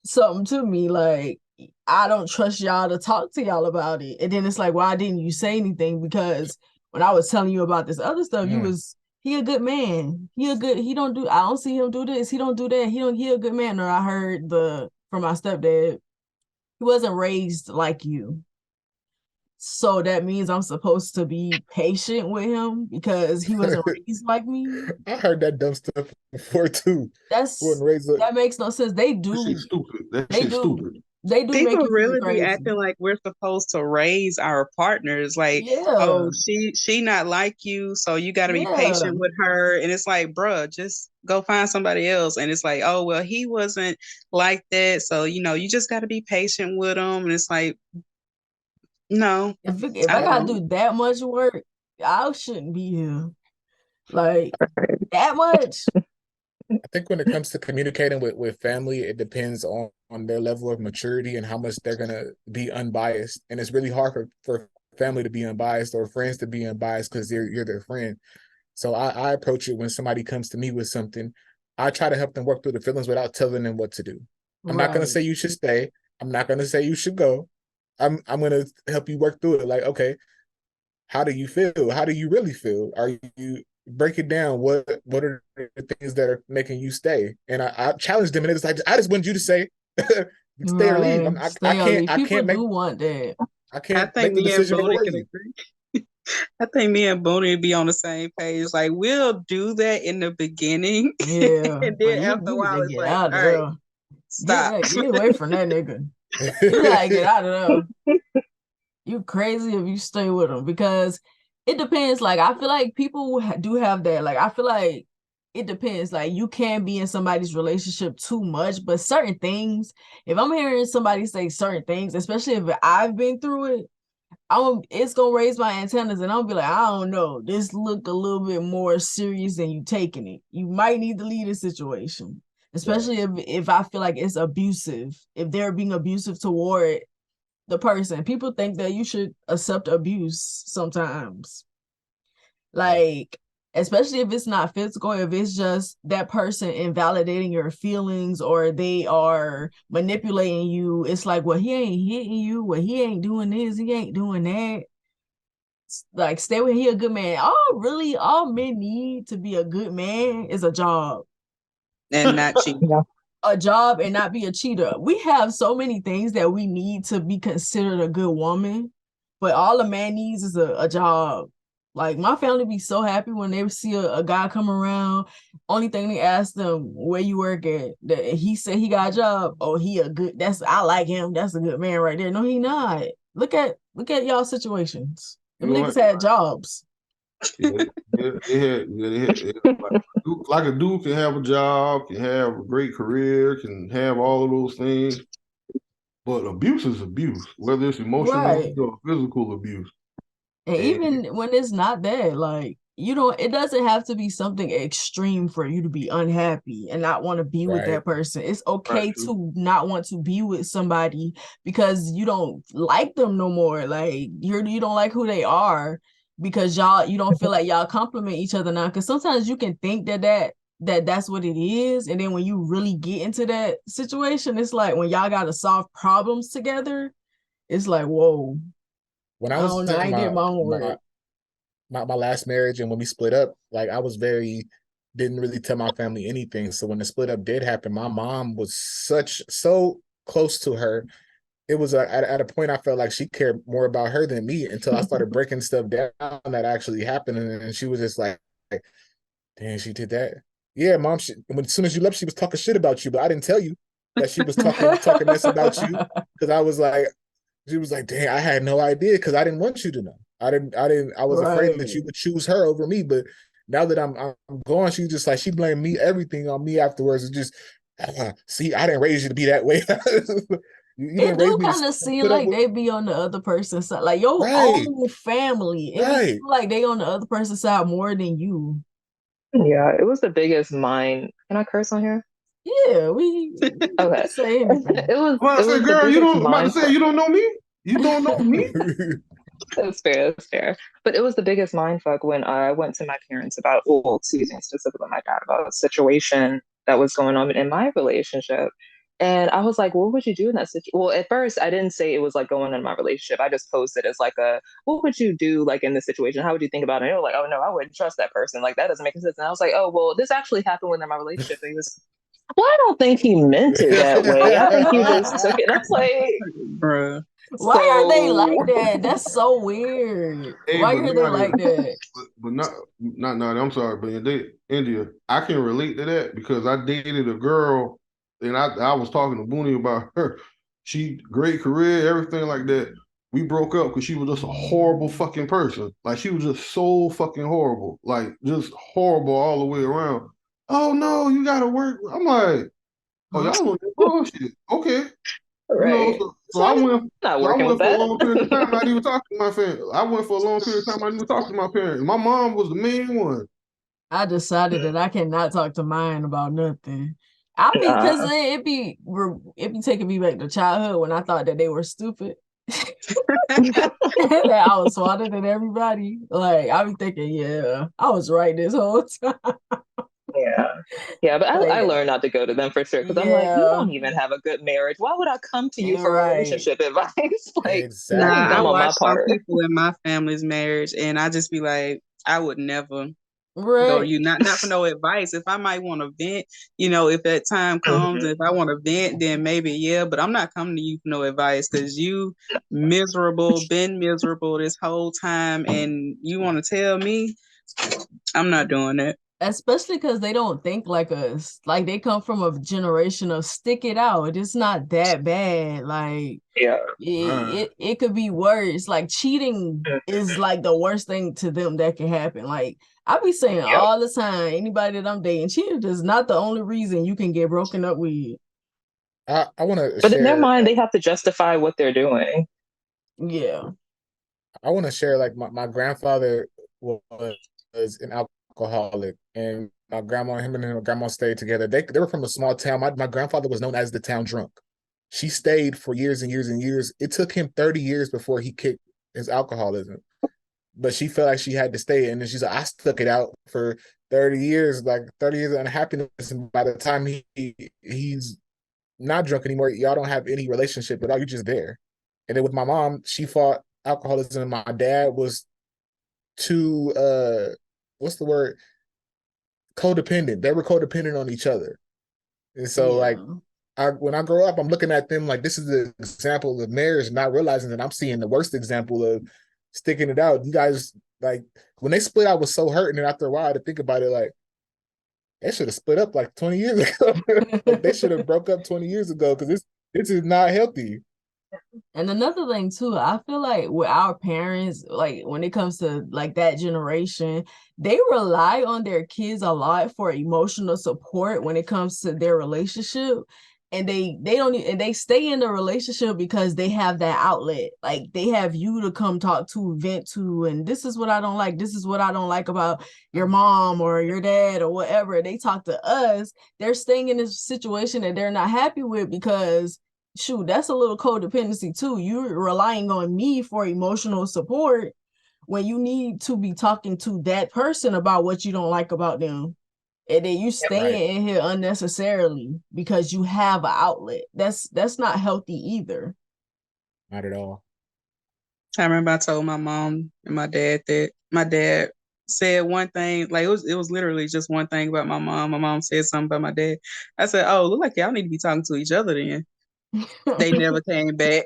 something to me, like, I don't trust y'all to talk to y'all about it. And then it's like, why didn't you say anything? Because when I was telling you about this other stuff, Mm. he a good man. I don't see him do this. He don't do that. He a good man. Or I heard from my stepdad, he wasn't raised like you. So that means I'm supposed to be patient with him because he wasn't raised like me. I heard that dumb stuff before too. That's Wasn't raised up. that makes no sense. They that shit do, stupid. That they shit do, stupid. they do make People you feel really be crazy. acting like we're supposed to raise our partners. Like, Yeah, oh, she not like you, so you got to be yeah. patient with her. And it's like, bruh, just go find somebody else. And it's like, oh well, he wasn't like that, so you just got to be patient with him. And it's like, no, If I I gotta don't. do that much work, I shouldn't be here. Like that much. I think when it comes to communicating with family, it depends on their level of maturity and how much they're gonna be unbiased. And it's really hard for family to be unbiased or friends to be unbiased because you're their friend. So I approach it when somebody comes to me with something. I try to help them work through the feelings without telling them what to do. I'm not gonna Right. say you should stay. I'm not gonna say you should go. I'm gonna help you work through it. Like, okay, how do you feel? How do you really feel? Are you break it down? What are the things that are making you stay? And I challenge them, and it's like I just want you to say stay or leave. Right. Stay on leave. People do want that. I I can't think make the me and decision Boonie for can you. agree. I think me and Boonie be on the same page. Like, we'll do that in the beginning, Yeah. and But then after a you need to while, it's get like, out all of right, there. stop. Get away from that nigga. You gotta get out of there. You crazy if you stay with him because it depends. Like I feel like people do have that. Like I feel like it depends. Like you can be in somebody's relationship too much, but certain things. If I'm hearing somebody say certain things, especially if I've been through it, it's gonna raise my antennas, and I'll be like, I don't know. This look a little bit more serious than you taking it. You might need to leave this situation, Right. especially if I feel like it's abusive. If they're being abusive toward the person. People think that you should accept abuse sometimes. Yeah. Like, especially if it's not physical, if it's just that person invalidating your feelings or they are manipulating you, it's like, well, he ain't hitting you, well, he ain't doing this, he ain't doing that. Like, stay with he a good man. All men need to be a good man is a job. And not cheat. Yeah. A job and not be a cheater. We have so many things that we need to be considered a good woman, but all a man needs is a job. Like my family be so happy when they see a guy come around. Only thing they ask them where you work at. That he said he got a job. Oh, he a good. I like him. That's a good man right there. No, he not. Look at y'all situations. You Them know niggas what? had jobs. Yeah, they had like a dude can have a job, can have a great career, can have all of those things, but abuse is abuse, whether it's emotional Right. or physical abuse. And And even when it's not that, like, it doesn't have to be something extreme for you to be unhappy and not want to be with Right. that person. It's right, okay true. to not want to be with somebody because you don't like them no more. Like you don't like who they are because you don't feel like y'all compliment each other now. Because sometimes you can think that that that's what it is. And then when you really get into that situation, it's like when y'all gotta solve problems together, it's like, whoa, When I I was don't know, I in ain't did my homework. my last marriage and when we split up, like I was very didn't really tell my family anything. So when the split up did happen, my mom was so close to her. It was at a point I felt like she cared more about her than me until I started breaking stuff down that actually happened, and she was just like "Damn, she did that." Yeah, mom. As soon as you left, she was talking shit about you, but I didn't tell you that she was talking mess about you because I was like, she was like, "Dang, I had no idea because I didn't want you to know. I didn't. I was afraid that you Right. would choose her over me." But now that I'm gone, she just like she blamed me everything on me afterwards. It's just see, I didn't raise you to be that way. You It didn't raise do me to kind of seem put up like with they be on the other person's side, like your right, own family. It be right. feel like they on the other person's side more than you. Yeah, it was the biggest mind. Can I curse on here? Yeah, we Okay. can say anything. I'm about It to say, was the girl, you biggest don't. I'm about to mind say, fuck. you don't know me. You don't know me. That's fair. That's fair. But it was the biggest mind fuck when I went to my parents about, well, excuse me, specifically my dad about a situation that was going on in my relationship. And I was like, what would you do in that situation? Well, at first, I didn't say it was like going on in my relationship. I just posed it as like what would you do like in this situation? How would you think about it? And they were like, oh no, I wouldn't trust that person. Like that doesn't make sense. And I was like, oh well, this actually happened within my relationship. And he was, well, I don't think he meant it that way. I think you just took it. And I was like, Bruh. Why are they like so that? That's so weird. Hey, Why but are they Nadia, like that? but not Nadia. I'm sorry, but India, I can relate to that because I dated a girl, and I was talking to Boonie about her. She great career, everything like that. We broke up because she was just a horrible fucking person. Like she was just so fucking horrible, like just horrible all the way around. Oh no, you gotta work. I'm like, oh Huh? y'all want that bullshit? Okay, you know. right. So So I I'm went. not So I working with went for a that. long period of time not even talking to my family. I went for a long period of time not even talking to my parents. My mom was the main one. I decided that I cannot talk to mine about nothing. I be because Nah. it be taking me back to childhood when I thought that they were stupid. That I was smarter than everybody. Like I be thinking, yeah, I was right this whole time. Yeah. Yeah, but I Like, learned not to go to them for sure because I'm like, you yeah, don't even have a good marriage. Why would I come to you you're for right. relationship advice? Like, that was Nah, I dumb Exactly. on my watch some part. people in my family's marriage, and I just be like, I would never go to Right. you. Not for no advice. If I might want to vent, if that time comes, Mhm. if I want to vent, then maybe yeah. But I'm not coming to you for no advice because you miserable, been miserable this whole time, and you want to tell me I'm not doing that. Especially because they don't think like us. Like they come from a generation of stick it out. It's not that bad. Like Yeah. it could be worse. Like cheating is like the worst thing to them that can happen. Like I be saying Yep. all the time, anybody that I'm dating, cheating is not the only reason you can get broken up with. I want to But in their share. mind, they have to justify what they're doing. Yeah. I want to share like my grandfather was an alcoholic, and my grandma, him and my grandma stayed together. They were from a small town. My grandfather was known as the town drunk. She stayed for years and years and years. It took him 30 years before he kicked his alcoholism, but she felt like she had to stay. And then she's like, I stuck it out for 30 years, like 30 years of unhappiness. And by the time he's not drunk anymore, y'all don't have any relationship at all. You're just there. And then with my mom, she fought alcoholism, and my dad was too what's the word? Codependent. They were codependent on each other. And so like Yeah. when I grow up, I'm looking at them like this is the example of marriage, not realizing that I'm seeing the worst example of sticking it out. You guys like when they split, I was so hurt, and after a while, to think about it, like they should have split up like 20 years ago. Like they should have broke up 20 years ago because this is not healthy. And another thing too, I feel like with our parents, like when it comes to like that generation, they rely on their kids a lot for emotional support when it comes to their relationship. And they don't and they stay in the relationship because they have that outlet. Like they have you to come talk to, vent to, and this is what I don't like. This is what I don't like about your mom or your dad or whatever. They talk to us. They're staying in this situation that they're not happy with because shoot, that's a little codependency too. You're relying on me for emotional support when you need to be talking to that person about what you don't like about them. And then you Right. staying in here unnecessarily because you have an outlet. That's not healthy either. Not at all. I remember I told my mom and my dad that my dad said one thing, like it was literally just one thing about my mom. My mom said something about my dad. I said, "Oh, look like y'all need to be talking to each other then." They never came back.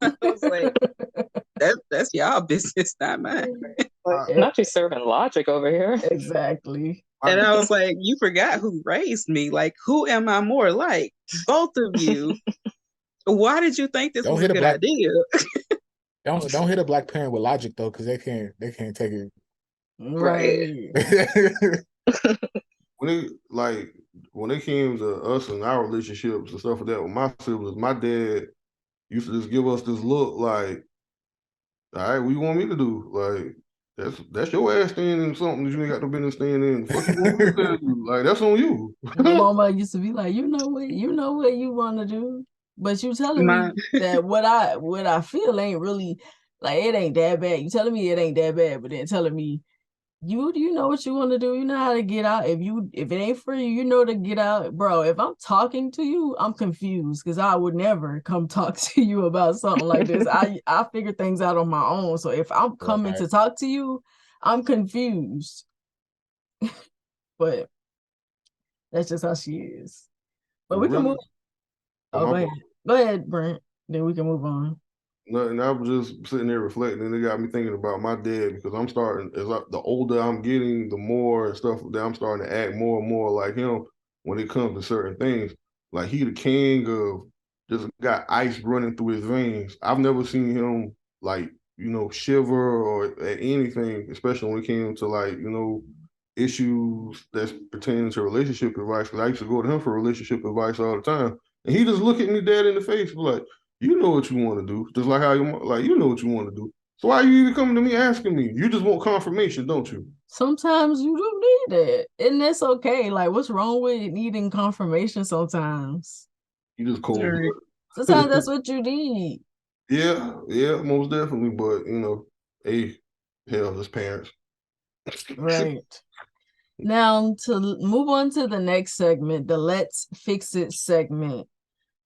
I was like, that's y'all business, not mine. Like, I, not you serving logic over here. Exactly. I, And I was like, you forgot who raised me. Like, who am I more like? Both of you. Why did you think this Don't was a hit a good black idea? don't hit a black parent with logic though, because they can't take Right. Right. it. when it like when it came to us and our relationships and stuff like that with my siblings, my dad used to just give us this look like, all right, what you want me to do? Like, that's your ass staying in something that you ain't got no business staying in. The fuck you want me to tell you? Like, that's on you. My mama used to be like, you know what you want to do, but you telling My me that what I feel ain't really like it ain't that bad. You telling me it ain't that bad, but then telling me you know what you want to do. You know how to get out. If it ain't for you, you know to get out, bro. If I'm talking to you, I'm confused because I would never come talk to you about something like this. I figure things out on my own. So if I'm coming Right. to talk to you, I'm confused. But that's just how she is. But But we can really, move. oh Oh, my go ahead. Go ahead, Brent. Then we can move on. nothing. I was just sitting there reflecting, and it got me thinking about my dad because I'm starting the older I'm getting, the more stuff that I'm starting to act more and more like him when it comes to certain things. Like he the king of just got ice running through his veins. I've never seen him like shiver or at anything, especially when it came to like issues that's pertaining to relationship advice. Because I used to go to him for relationship advice all the time, and he just look at me dead in the face, like you know what you want to do, just like how you know what you want to do. So why are you even coming to me asking me? You just want confirmation, don't you? Sometimes you do need it, and that's okay. Like, what's wrong with needing confirmation sometimes? You just cold Right. Sometimes blooded. that's what you need. Yeah, yeah, most definitely. But hey, hell, his parents. Right. Now to move on to the next segment, the let's fix it segment.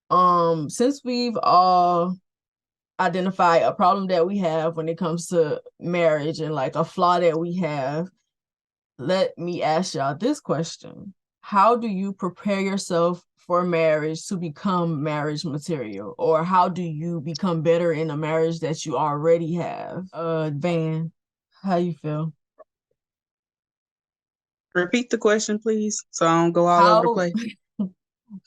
Since we've all identified a problem that we have when it comes to marriage and like a flaw that we have, let me ask y'all this question. How do you prepare yourself for marriage to become marriage material? Or how do you become better in a marriage that you already have? Van, how you feel? Repeat the question, please, so I don't go all over the How place.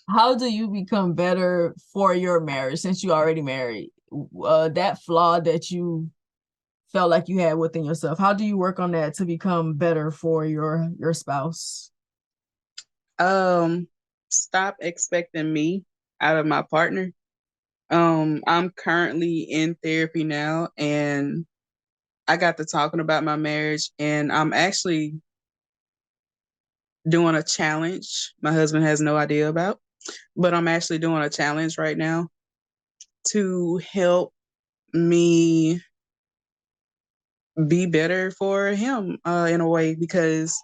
how do you become better for your marriage since you already married? That flaw that you felt like you had within yourself, how do you work on that to become better for your spouse? Um, Stop expecting me out of my partner. I'm currently in therapy now, and I got to talking about my marriage, and I'm actually doing a challenge. My husband has no idea about, but I'm actually doing a challenge right now to help me be better for him in a way because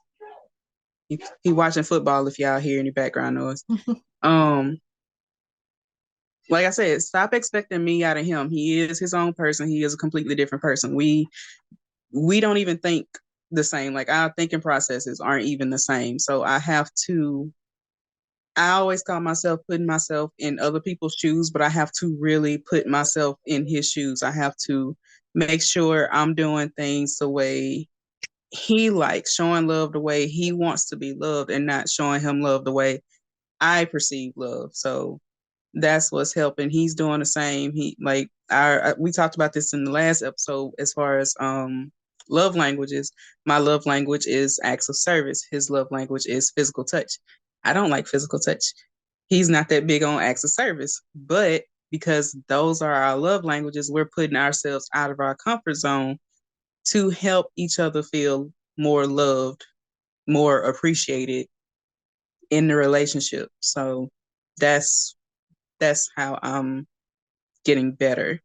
he watching football if y'all hear any background noise. Um, like I said, stop expecting me out of him. He is his own person. He is a completely different person. We don't even think the same. Like our thinking processes aren't even the same. So I always call myself putting myself in other people's shoes, but I have to really put myself in his shoes. I have to make sure I'm doing things the way he likes, showing love the way he wants to be loved, and not showing him love the way I perceive love. So that's what's helping. He's doing the same. He like our we talked about this in the last episode as far as love languages. My love language is acts of service. His love language is physical touch. I don't like physical touch. He's not that big on acts of service, but because those are our love languages, we're putting ourselves out of our comfort zone to help each other feel more loved, more appreciated in the relationship. So that's that's how I'm getting better.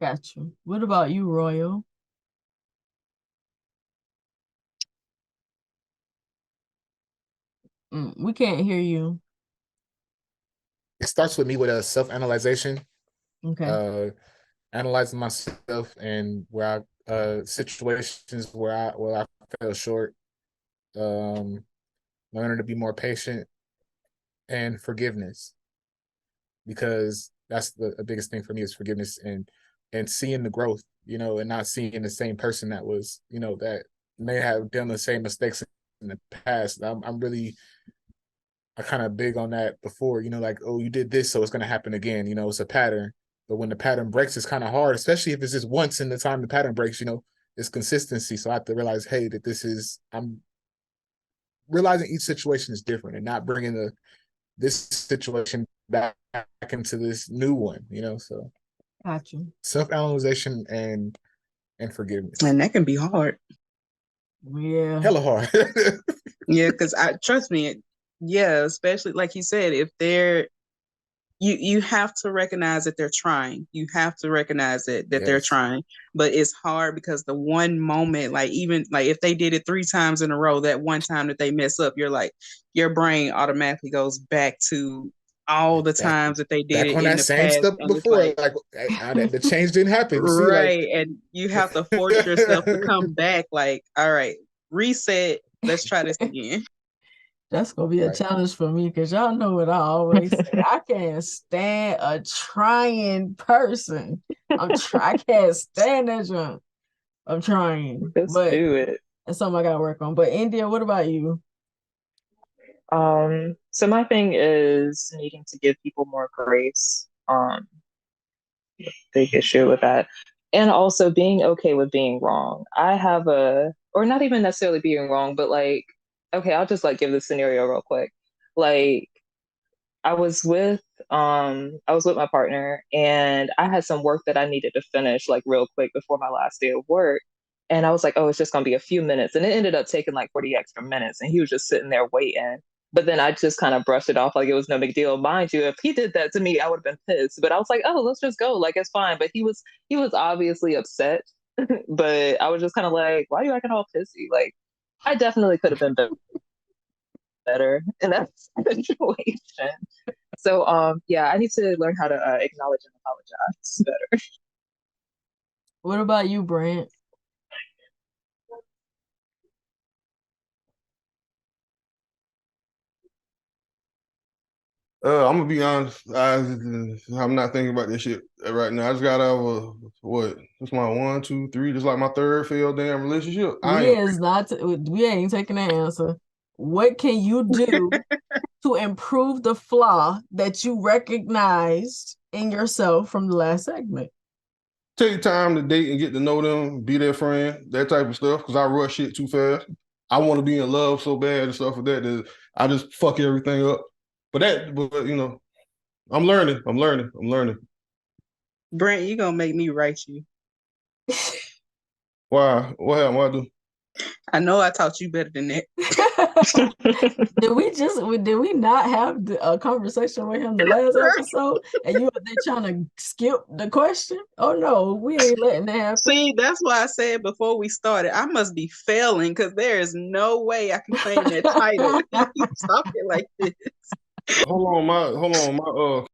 Got you. What about you, Royal? We can't hear you. It starts with me with a self-analyzation, Okay. analyzing myself and where I situations where I fell short, um, learning to be more patient and forgiveness, because that's the biggest thing for me is forgiveness and seeing the growth, and not seeing the same person that was, that may have done the same mistakes in the past. I'm really I kind of big on that before, like, oh, you did this, so it's gonna happen again. It's a pattern. But when the pattern breaks, it's kind of hard, especially if it's just once in the time the pattern breaks, it's consistency. So I have to realize, hey, I'm realizing each situation is different and not bringing this situation back into this new one. So Got you. self-analyzation and forgiveness. And that can be hard. Yeah. Hella hard. Yeah, because trust me, yeah, especially like you said, if they're you have to recognize that they're trying. You have to recognize that they're Yes. trying. But it's hard because the one moment, like even like if they did it 3 times in a row, that one time that they mess up, you're like, your brain automatically goes back to all the back times that they did back it on in that the same past. stuff And it's before, like, like the change didn't happen. You see, like right. And you have to force yourself to come back, like, all right, reset, let's try this again. That's gonna be a right. challenge for me because y'all know what I always say. I can't stand a trying person. I can't stand that junk. I'm trying, Just but do it. that's something I gotta work on. But India, what about you? So my thing is needing to give people more grace. Big issue with that. And also being okay with being wrong. Or not even necessarily being wrong, but like, okay, I'll just like give the scenario real quick. Like, I was with I was with my partner and I had some work that I needed to finish like real quick before my last day of work. And I was like, oh, it's just gonna be a few minutes. And it ended up taking like 40 extra minutes. And he was just sitting there waiting. But then I just kind of brushed it off like it was no big deal. Mind you, if he did that to me, I would have been pissed. But I was like, oh, let's just go. Like it's fine. But he was obviously upset. But I was just kind of like, why are you acting all pissy? Like I definitely could have been better in that situation. So yeah, I need to learn how to acknowledge and apologize better. What about you, Brent? I'm gonna be honest. I'm not thinking about this shit right now. I just got out of what? This my one, two, three. Just like my third failed damn relationship. I We ain't. is not. We ain't taking that answer. What can you do to improve the flaw that you recognized in yourself from the last segment? Take time to date and get to know them, be their friend, that type of stuff. Because I rush shit too fast. I want to be in love so bad and stuff like that I just fuck everything up. But I'm learning. I'm learning. I'm learning. Brent, you gonna make me write you. Why? What happened? What I do? I know I taught you better than that. Did we not have a conversation with him the last episode? And you were there trying to skip the question? Oh no, we ain't letting that happen. See, that's why I said before we started, I must be failing because there is no way I can claim that title if you talking like this. Hold on,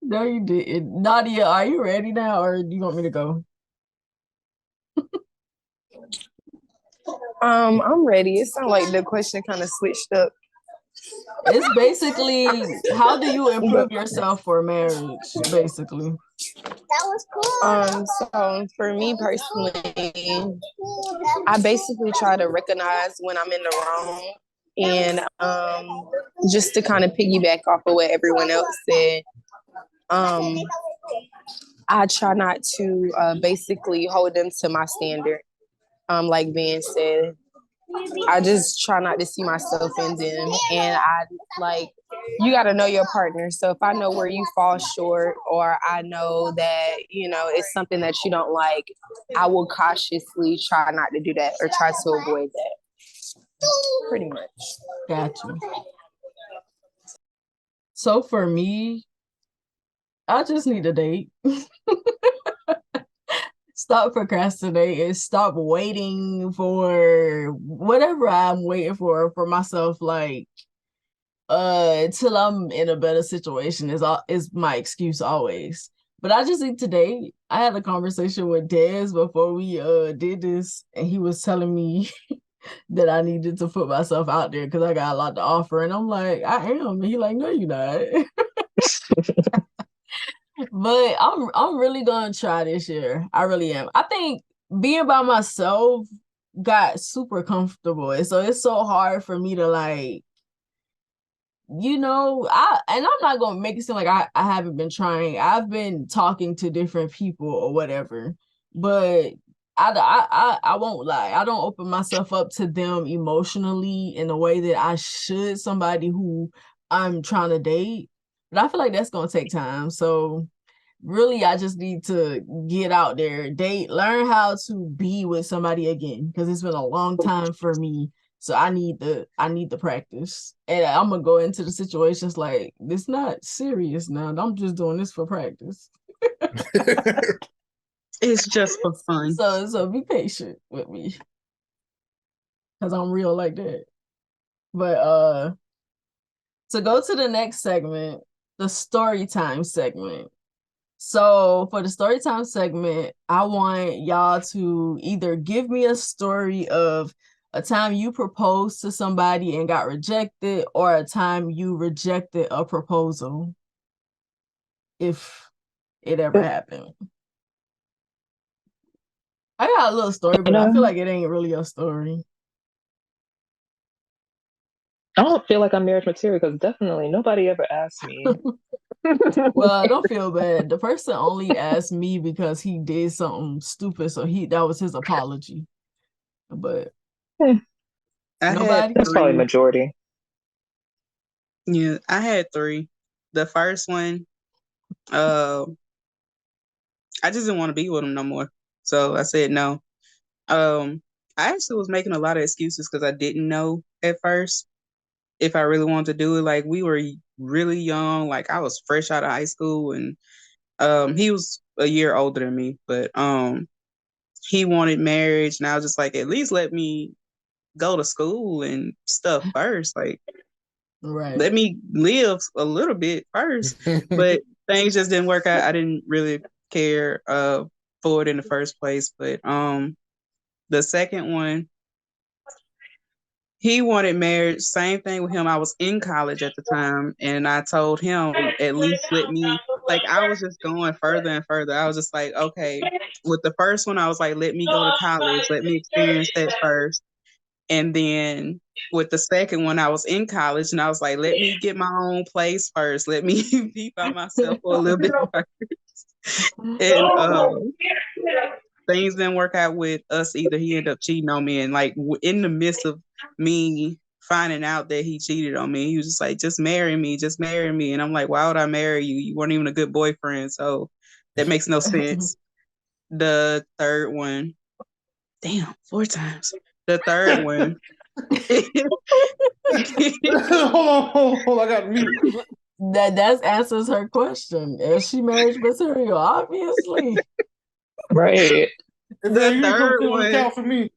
No, you didn't. Nadia, are you ready now, or do you want me to go? I'm ready. It sounds like the question kind of switched up. It's basically how do you improve But yourself for marriage, basically. that was cool. So for me personally, I basically try to recognize when I'm in the wrong, and just to kind of piggyback off of what everyone else said, um, I try not to basically hold them to my standard. Like Ben said, I just try not to see myself in them. And I like, you got to know your partner. So if I know where you fall short, or I know that, it's something that you don't like, I will cautiously try not to do that or try to avoid that. Pretty much. Gotcha. So for me, I just need a date. stop procrastinating, stop waiting for whatever I'm waiting for myself, like till I'm in a better situation is my excuse always. But I just think today I had a conversation with Dez before we did this, and he was telling me that I needed to put myself out there because I got a lot to offer. And I'm like, I am. And he like, no, you're not. But I'm really gonna try this year. I really am. I think being by myself got super comfortable. And so it's so hard for me to like, I'm not gonna make it seem like I haven't been trying. I've been talking to different people or whatever, but I won't lie. I don't open myself up to them emotionally in the way that I should somebody who I'm trying to date. But I feel like that's gonna take time. So really, I just need to get out there, date, learn how to be with somebody again because it's been a long time for me. So I need the practice, and I'm gonna go into the situations like this. Not serious now. I'm just doing this for practice. It's just for fun. So be patient with me because I'm real like that. But to go to the next segment, the story time segment. So for the story time segment, I want y'all to either give me a story of a time you proposed to somebody and got rejected, or a time you rejected a proposal, if it ever happened. I got a little story, but I feel like it ain't really a story. I don't feel like I'm marriage material because definitely nobody ever asked me. Well, don't feel bad. The person only asked me because he did something stupid, so that was his apology. But I had nobody. That's probably three. majority. Yeah, I had three. The first one, uh, I just didn't want to be with him no more. So I said no. I actually was making a lot of excuses because I didn't know at first if I really wanted to do it. Like we were really young, like I was fresh out of high school, and he was a year older than me, but he wanted marriage, and I was just like, at least let me go to school and stuff first. Like Right. let me live a little bit first. But things just didn't work out. I didn't really care for it in the first place. But the second one, he wanted marriage. Same thing with him. I was in college at the time, and I told him at least let me. Like I was just going further and further. I was just like, okay. With the first one, I was like, let me go to college. Let me experience that first. And then with the second one, I was in college, and I was like, let me get my own place first. Let me be by myself for a little bit first. And things didn't work out with us either. He ended up cheating on me, and like in the midst of me finding out that he cheated on me, he was just like, just marry me, just marry me. And I'm like, why would I marry you? You weren't even a good boyfriend. So that makes no sense. The third one, damn, 4 times. The third one. Hold on, I got mute. That answers her question. Is she marriage material? Obviously. Right. And The then you didn't come third fill the one, count for me.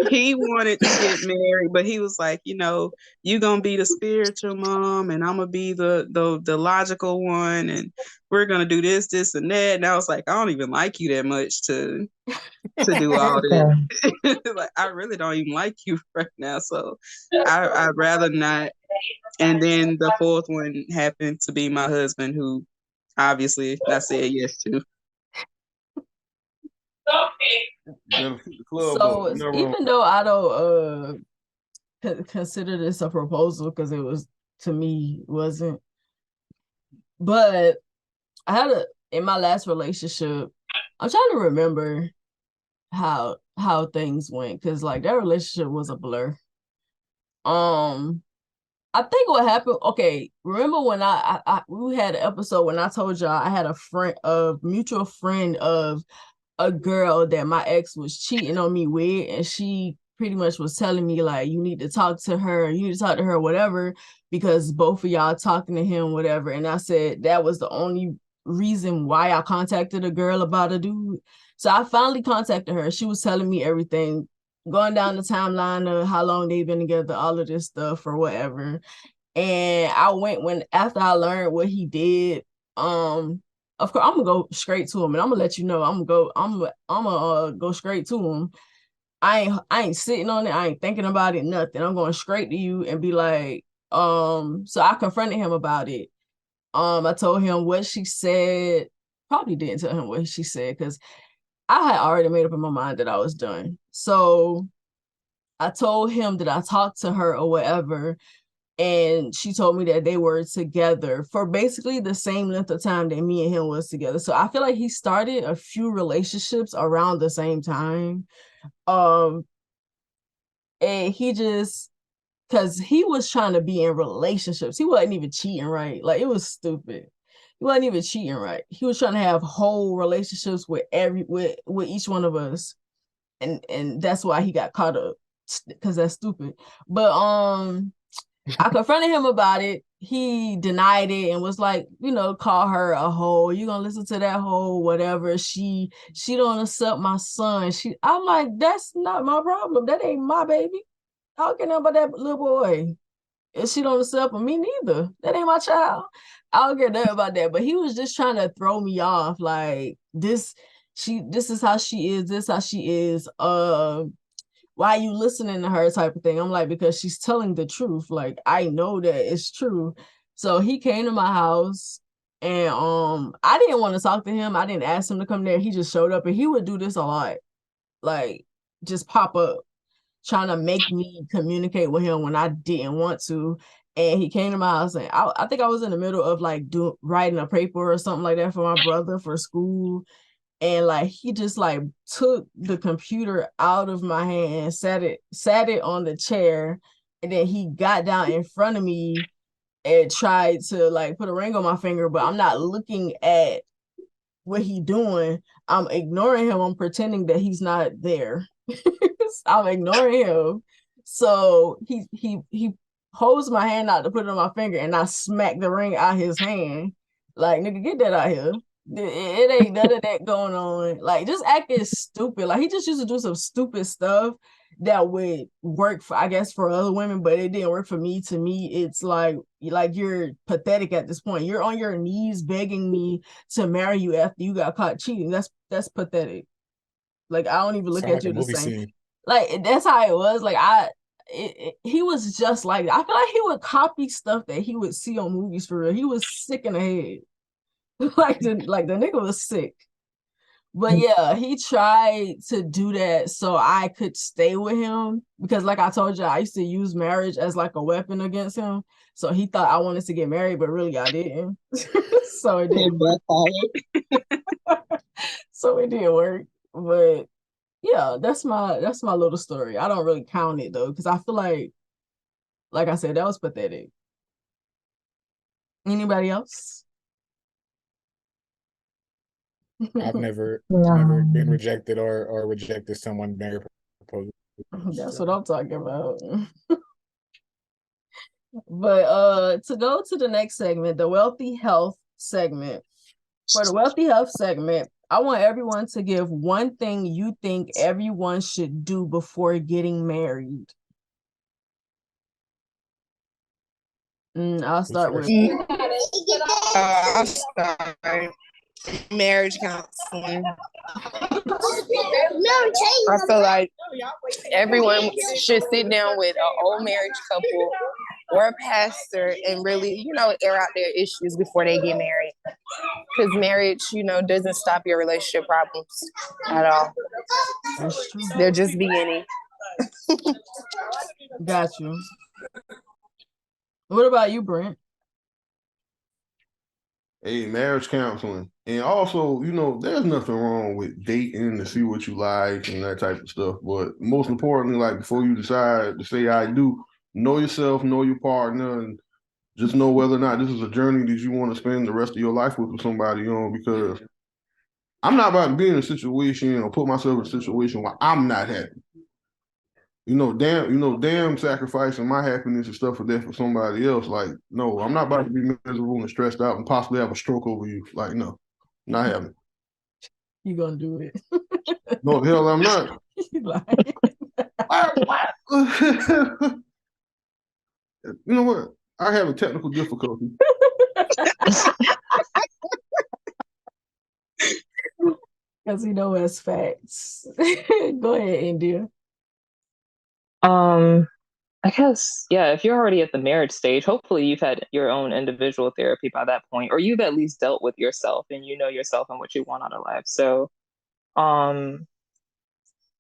he wanted to get married, but he was like, you gonna be the spiritual mom, and I'm gonna be the logical one, and we're gonna do this, this, and that. And I was like, I don't even like you that much to do all Yeah. that. Like, I really don't even like you right now, so I'd rather not. And then the fourth one happened to be my husband, who obviously I said yes to. Better keep the club up. So No wrong. even though I don't consider this a proposal because it was, to me, wasn't, but I had in my last relationship, I'm trying to remember how things went because like that relationship was a blur. I think what happened. Okay, remember when we had an episode when I told y'all I had a mutual friend of a girl that my ex was cheating on me with, and she pretty much was telling me like, you need to talk to her, whatever, because both of y'all talking to him, whatever. And I said that was the only reason why I contacted a girl about a dude. So I finally contacted her. She was telling me everything, going down the timeline of how long they've been together, all of this stuff or whatever. And I went when after I learned what he did, of course I'm gonna go straight to him and I'm gonna let you know I'm gonna go straight to him. I ain't sitting on it, I ain't thinking about it, nothing. I'm going straight to you and be like, so I confronted him about it. I told him what she said. Probably didn't tell him what she said because I had already made up in my mind that I was done. So I told him that I talked to her or whatever, and she told me that they were together for basically the same length of time that me and him was together. So I feel like he started a few relationships around the same time. Um, and he just because he was trying to be in relationships. He wasn't even cheating right. Like it was stupid. He wasn't even cheating right. He was trying to have whole relationships with each one of us. And that's why he got caught up because that's stupid. But I confronted him about it. He denied it and was like, call her a hoe. You gonna listen to that hoe, whatever. She don't accept my son. I'm like, that's not my problem. That ain't my baby. I don't care nothing about that little boy. And she don't accept him. Me neither. That ain't my child. I don't care nothing about that. But he was just trying to throw me off. Like this is how she is. This how she is. Why are you listening to her type of thing? I'm like, because she's telling the truth. Like, I know that it's true. So he came to my house and I didn't want to talk to him. I didn't ask him to come there. He just showed up and he would do this a lot. Like, just pop up trying to make me communicate with him when I didn't want to. And he came to my house and I think I was in the middle of like writing a paper or something like that for my brother for school. And like he just like took the computer out of my hand, sat it on the chair, and then he got down in front of me and tried to like put a ring on my finger, but I'm not looking at what he doing. I'm ignoring him. I'm pretending that he's not there. I'm ignoring him. So he holds my hand out to put it on my finger, and I smack the ring out his hand. Like, nigga, get that out here. It ain't none of that going on. Like, just acting stupid. Like, he just used to do some stupid stuff that would work for, I guess, for other women, but it didn't work for me. To me, it's like you're pathetic at this point. You're on your knees begging me to marry you after you got caught cheating. That's pathetic. Like, I don't even look Sound at like a you the movie same. scene. Like, that's how it was. Like, he was just like, I feel like he would copy stuff that he would see on movies for real. He was sick in the head. Like the nigga was sick. But yeah, he tried to do that so I could stay with him because, like I told you, I used to use marriage as like a weapon against him. So he thought I wanted to get married, but really I didn't. So it didn't so it didn't work. But yeah, that's my little story. I don't really count it though, because I feel like I said, that was pathetic. Anybody else? I've never been rejected or rejected someone married proposal. That's what I'm talking about. But to go to the next segment, the wealthy health segment. For the wealthy health segment, I want everyone to give one thing you think everyone should do before getting married. I'll start with. I'll start. Marriage counseling. I feel like everyone should sit down with an old marriage couple or a pastor and really, air out their issues before they get married. Because marriage, doesn't stop your relationship problems at all. That's true. They're just beginning. Got you. What about you, Brent? Hey, marriage counseling. And also, there's nothing wrong with dating to see what you like and that type of stuff. But most importantly, like before you decide to say I do, know yourself, know your partner, and just know whether or not this is a journey that you want to spend the rest of your life with somebody, because I'm not about to be in a situation or put myself in a situation where I'm not happy. damn sacrificing my happiness and stuff for that for somebody else. Like, no, I'm not about to be miserable and stressed out and possibly have a stroke over you. Like, no, not having. You gonna do it? No, hell, I'm not. You know what? I have a technical difficulty. Because he know it's facts. Go ahead, India. I guess, yeah, if you're already at the marriage stage, hopefully you've had your own individual therapy by that point, or you've at least dealt with yourself and you know yourself and what you want out of life. So, um,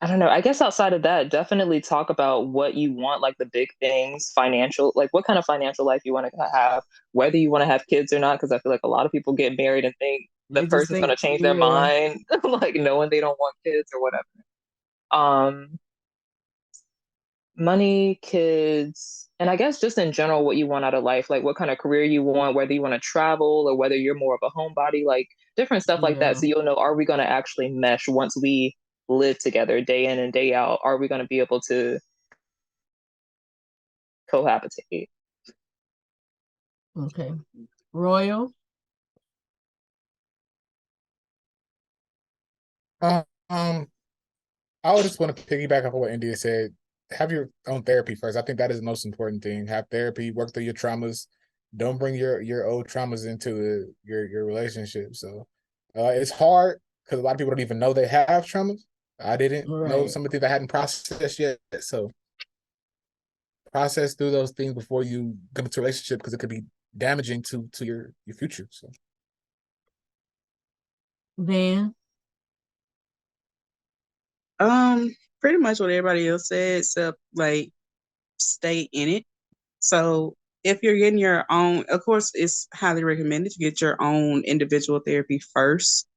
I don't know. I guess outside of that, definitely talk about what you want, like the big things, financial, like what kind of financial life you want to have, whether you want to have kids or not, because I feel like a lot of people get married and think the They just person's going think, to change their yeah, mind, like knowing they don't want kids or whatever. Um, Money, kids, and I guess just in general what you want out of life, like what kind of career you want, whether you want to travel or whether you're more of a homebody, like different stuff like that. yeah. So you'll know, are we going to actually mesh once we live together day in and day out? Are we going to be able to cohabitate? Okay. Royal. Um, I would just want to piggyback off of what India said. Have your own therapy first. I think that is the most important thing. Have therapy, work through your traumas. Don't bring your old traumas into your relationship. So it's hard because a lot of people don't even know they have traumas. I didn't know Right. some of the things I hadn't processed yet. So process through those things before you get into a relationship because it could be damaging to your future. So Van. Pretty much what everybody else said, except like stay in it. So if you're getting your own, of course, it's highly recommended to get your own individual therapy first.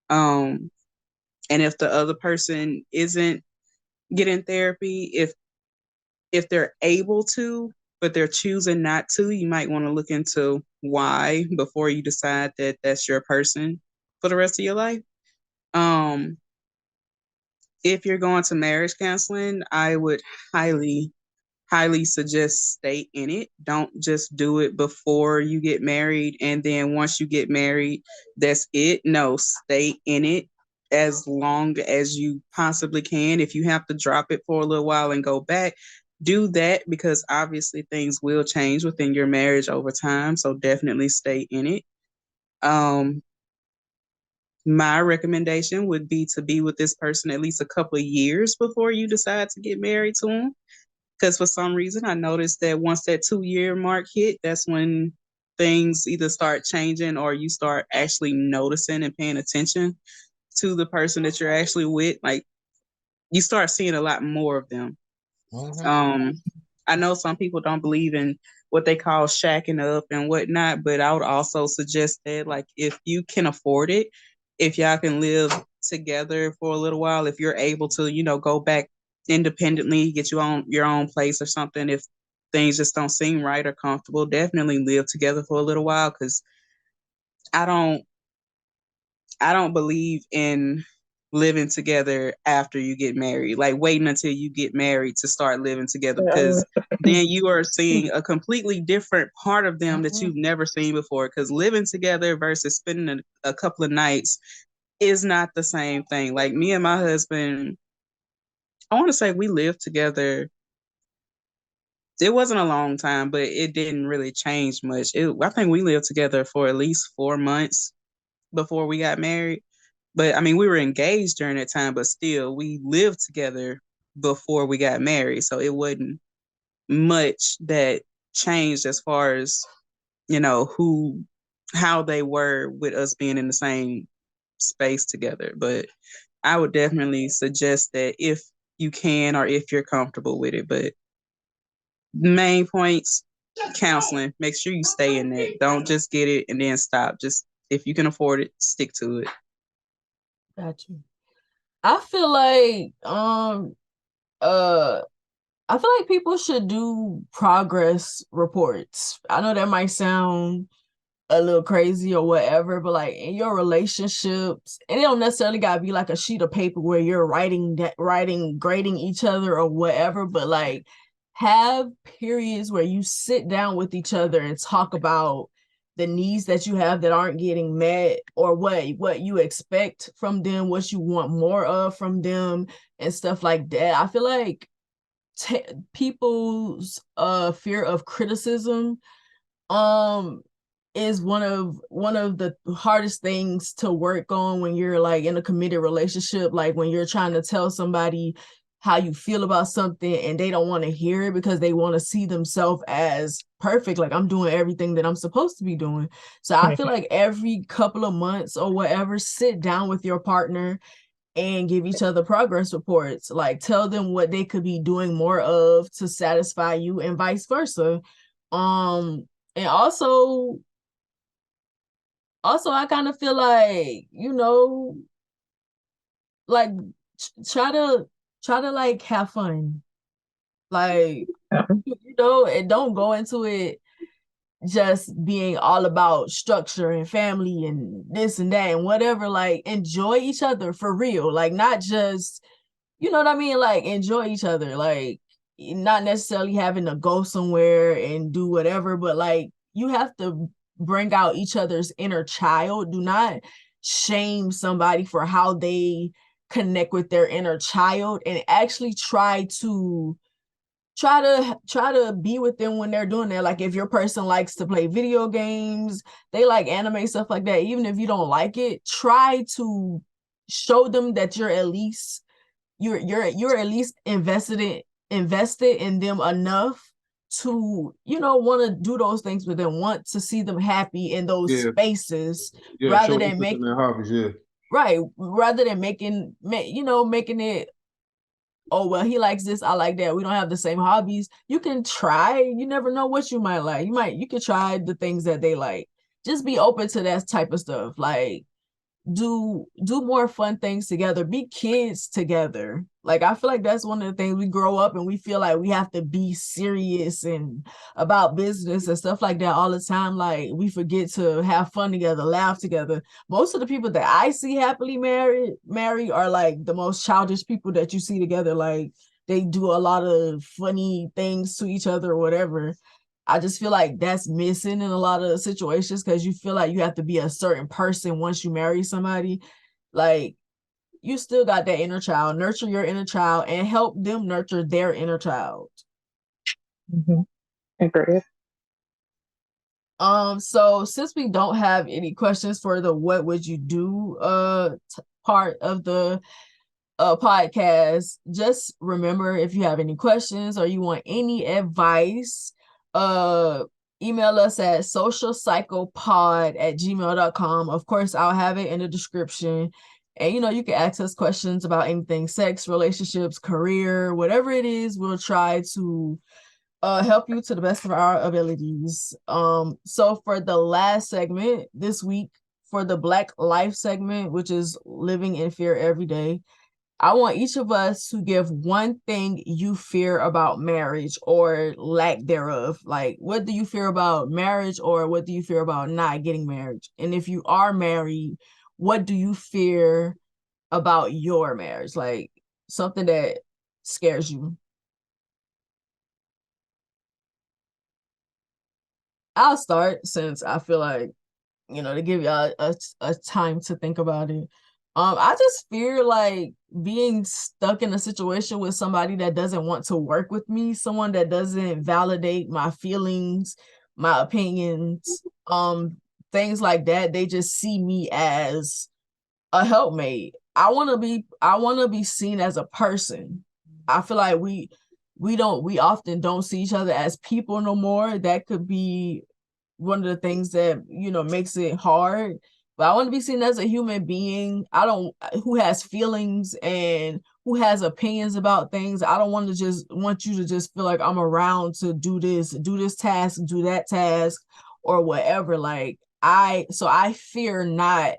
Um, and if the other person isn't getting therapy, if they're able to, but they're choosing not to, you might want to look into why before you decide that that's your person for the rest of your life. Um, if you're going to marriage counseling, I would highly highly suggest stay in it. Don't just do it before you get married and then once you get married, that's it. No, stay in it as long as you possibly can. If you have to drop it for a little while and go back, do that because obviously things will change within your marriage over time. So definitely stay in it. Um, my recommendation would be to be with this person at least a couple of years before you decide to get married to them because for some reason I noticed that once that 2 year mark hit, that's when things either start changing or you start actually noticing and paying attention to the person that you're actually with. Like you start seeing a lot more of them. mm-hmm. I know some people don't believe in what they call shacking up and whatnot, but I would also suggest that, like, if you can afford it, if y'all can live together for a little while, if you're able to, go back independently, get your own place or something, if things just don't seem right or comfortable, definitely live together for a little while because I don't I don't believe in living together after you get married, like waiting until you get married to start living together because then you are seeing a completely different part of them that Mm-hmm. you've never seen before. Because living together versus spending a couple of nights is not the same thing. Like me and my husband, I want to say we lived together. It wasn't a long time, but it didn't really change much. I think we lived together for at least 4 months before we got married. But I mean, we were engaged during that time, but still, we lived together before we got married. So it wasn't much that changed as far as, how they were with us being in the same space together. But I would definitely suggest that if you can or if you're comfortable with it. But main points, counseling, make sure you stay in that. Don't just get it and then stop. Just if you can afford it, stick to it. Got you. I feel like uh I feel like people should do progress reports. I know that might sound a little crazy or whatever, but like in your relationships, and it don't necessarily gotta be like a sheet of paper where you're grading each other or whatever, but like have periods where you sit down with each other and talk about the needs that you have that aren't getting met, or what you expect from them, what you want more of from them, and stuff like that. I feel like people's fear of criticism um is one of the hardest things to work on when you're like in a committed relationship, like when you're trying to tell somebody how you feel about something and they don't want to hear it because they want to see themselves as perfect, like I'm doing everything that I'm supposed to be doing. So I feel like every couple of months or whatever, sit down with your partner and give each other progress reports, like tell them what they could be doing more of to satisfy you and vice versa. And also I kind of feel like, like try to like have fun, like, and don't go into it just being all about structure and family and this and that and whatever. Like enjoy each other for real, like not just, you know what I mean? Like enjoy each other, like not necessarily having to go somewhere and do whatever, but like you have to bring out each other's inner child. Do not shame somebody for how they connect with their inner child, and actually try to be with them when they're doing that. Like if your person likes to play video games, they like anime, stuff like that, even if you don't like it, try to show them that you're at least invested in them enough to want to do those things with them, want to see them happy in those Yeah, spaces, yeah. rather Show than interest in make their hobbies. Yeah, right rather than making it, oh well, he likes this, I like that, we don't have the same hobbies. You can try, you never know what you might like. You could try the things that they like. Just be open to that type of stuff. Like do more fun things together, be kids together. Like I feel like that's one of the things, we grow up and we feel like we have to be serious and about business and stuff like that all the time. Like we forget to have fun together, laugh together. Most of the people that I see happily married are like the most childish people that you see together. Like they do a lot of funny things to each other or whatever. I just feel like that's missing in a lot of situations, because you feel like you have to be a certain person once you marry somebody. Like you still got that inner child. Nurture your inner child and help them nurture their inner child. Mm-hmm. Agree. So since we don't have any questions for the what would you do part of the podcast, just remember, if you have any questions or you want any advice, uh email us at socialcyclepod@gmail.com. Of course, I'll have it in the description. And you can ask us questions about anything: sex, relationships, career, whatever it is. We'll try to help you to the best of our abilities. So for the last segment this week, for the Black Life segment, which is living in fear every day, I want each of us to give one thing you fear about marriage or lack thereof. Like, what do you fear about marriage, or what do you fear about not getting married? And if you are married, what do you fear about your marriage? Like, something that scares you. I'll start, since I feel like, to give y'all a time to think about it. I just fear like being stuck in a situation with somebody that doesn't want to work with me, someone that doesn't validate my feelings, my opinions, things like that. They just see me as a helpmate. I want to be seen as a person. I feel like we often don't see each other as people no more. That could be one of the things that makes it hard. But I want to be seen as a human being. I don't Who has feelings and who has opinions about things. I don't want you to just feel like I'm around to do this task, do that task, or whatever. Like I fear not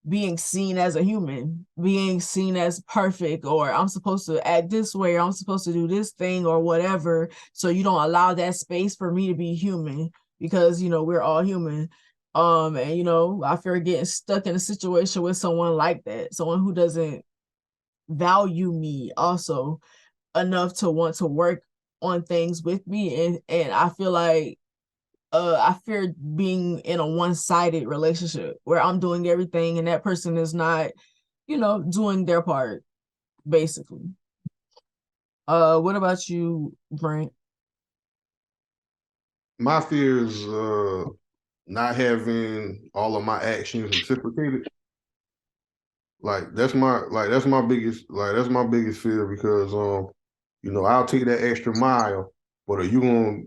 being seen as a human, being seen as perfect, or I'm supposed to act this way, or I'm supposed to do this thing or whatever. So you don't allow that space for me to be human, because we're all human. And I fear getting stuck in a situation with someone like that, someone who doesn't value me also enough to want to work on things with me. And I feel like I fear being in a one-sided relationship where I'm doing everything and that person is not, doing their part, basically. What about you, Brent? My fear is not having all of my actions reciprocated. That's my biggest fear because I'll take that extra mile, but are you gonna,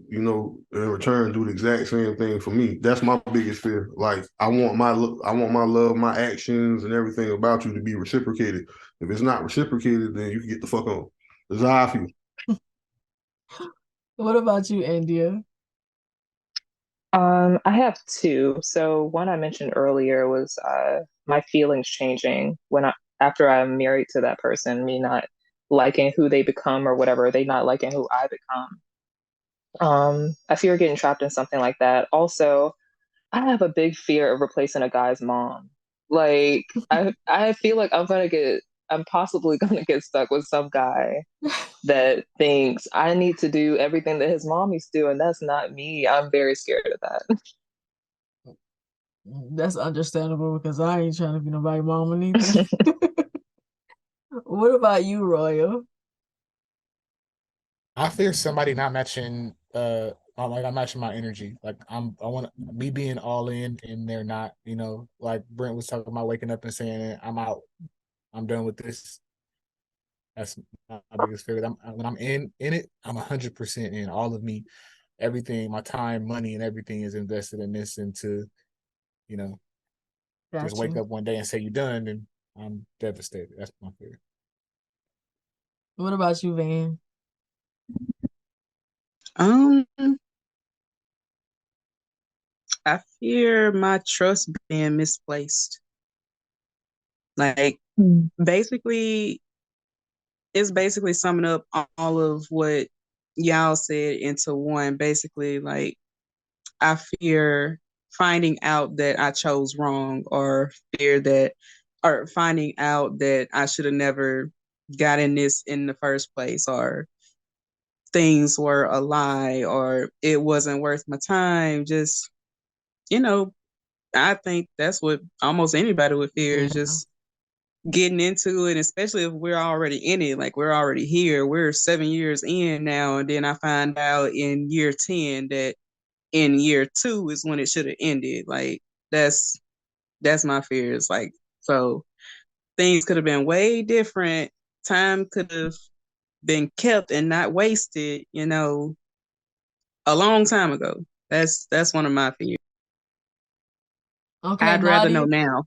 in return do the exact same thing for me? That's my biggest fear. Like I want my love, my actions and everything about you to be reciprocated. If it's not reciprocated, then you can get the fuck on. That's how I feel. What about you, India? I have two. So one I mentioned earlier was my feelings changing when I after I'm married to that person, me not liking who they become or whatever, they not liking who I become. I fear getting trapped in something like that. Also, I have a big fear of replacing a guy's mom. Like I feel like I'm possibly gonna get stuck with some guy that thinks I need to do everything that his mom used to do, and that's not me. I'm very scared of that. That's understandable because I ain't trying to be nobody mama neither. What about you, Royal? I fear somebody not matching like I'm matching my energy. Like I want me being all in and they're not, like Brent was talking about waking up and saying I'm out. I'm done with this. That's my biggest fear. When I'm in it, I'm 100% in. All of me, everything, my time, money, and everything is invested in this. And to you know just Got wake you. up one day and say you're done, then I'm devastated. That's my fear. What about you, Van? Um, I fear my trust being misplaced. Like basically, it's basically summing up all of what y'all said into one. Basically, like I fear finding out that I chose wrong, or or finding out that I should have never gotten this in the first place, or things were a lie, or it wasn't worth my time. Just, you know, I think that's what almost anybody would fear is Yeah, just getting into it, especially if we're already in it, like we're already here. We're 7 years in now, and then I find out in year 10 that in year two is when it should have ended. Like that's that's my fears. Like so things could have been way different. Time could have been kept and not wasted, a long time ago. That's one of my fears. okay, I'd rather know Nadia. now.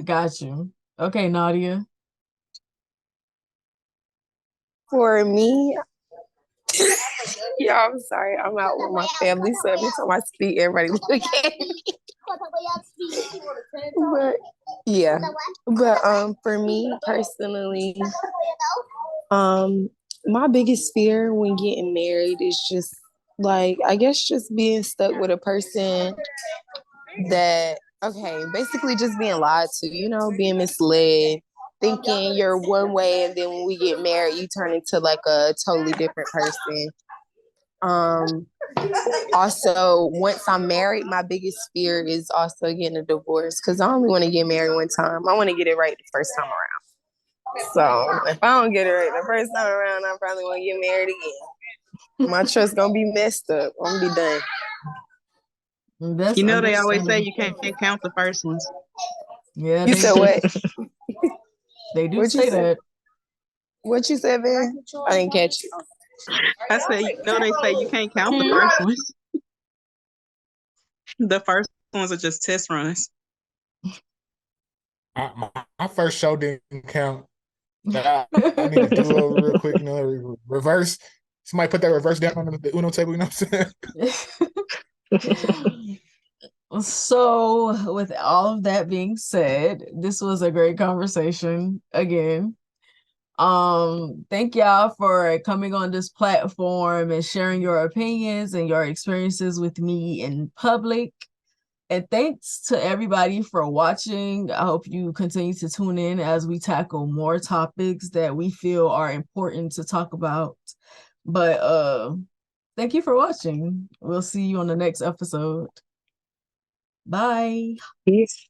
Got you. Okay, Nadia. For me, yeah, I'm sorry. I'm out with my family, so every time I speak, everybody look at me. But yeah, but for me personally, um, my biggest fear when getting married is just like I guess just being stuck with a person that basically just being lied to, being misled, thinking you're one way, and then when we get married, you turn into like a totally different person. Um, Also, once I'm married, my biggest fear is also getting a divorce because I only want to get married one time. I want to get it right the first time around. So if I don't get it right the first time around, I probably want to get married again. My trust gonna be messed up. I'm gonna be done. That's They always say understandable. you can't count the first ones. Yeah, You they said what? they do What you say said? that. What you said, man? I didn't catch you. I say, they say you can't count the Hmm. first ones. The first ones are just test runs. My first show didn't count. I need to do over real quick, reverse. Somebody put that reverse down on the Uno table, you know what I'm saying? So, with all of that being said, this was a great conversation again. Thank y'all for coming on this platform and sharing your opinions and your experiences with me in public. And thanks to everybody for watching. I hope you continue to tune in as we tackle more topics that we feel are important to talk about. But thank you for watching. We'll see you on the next episode. Bye. Peace.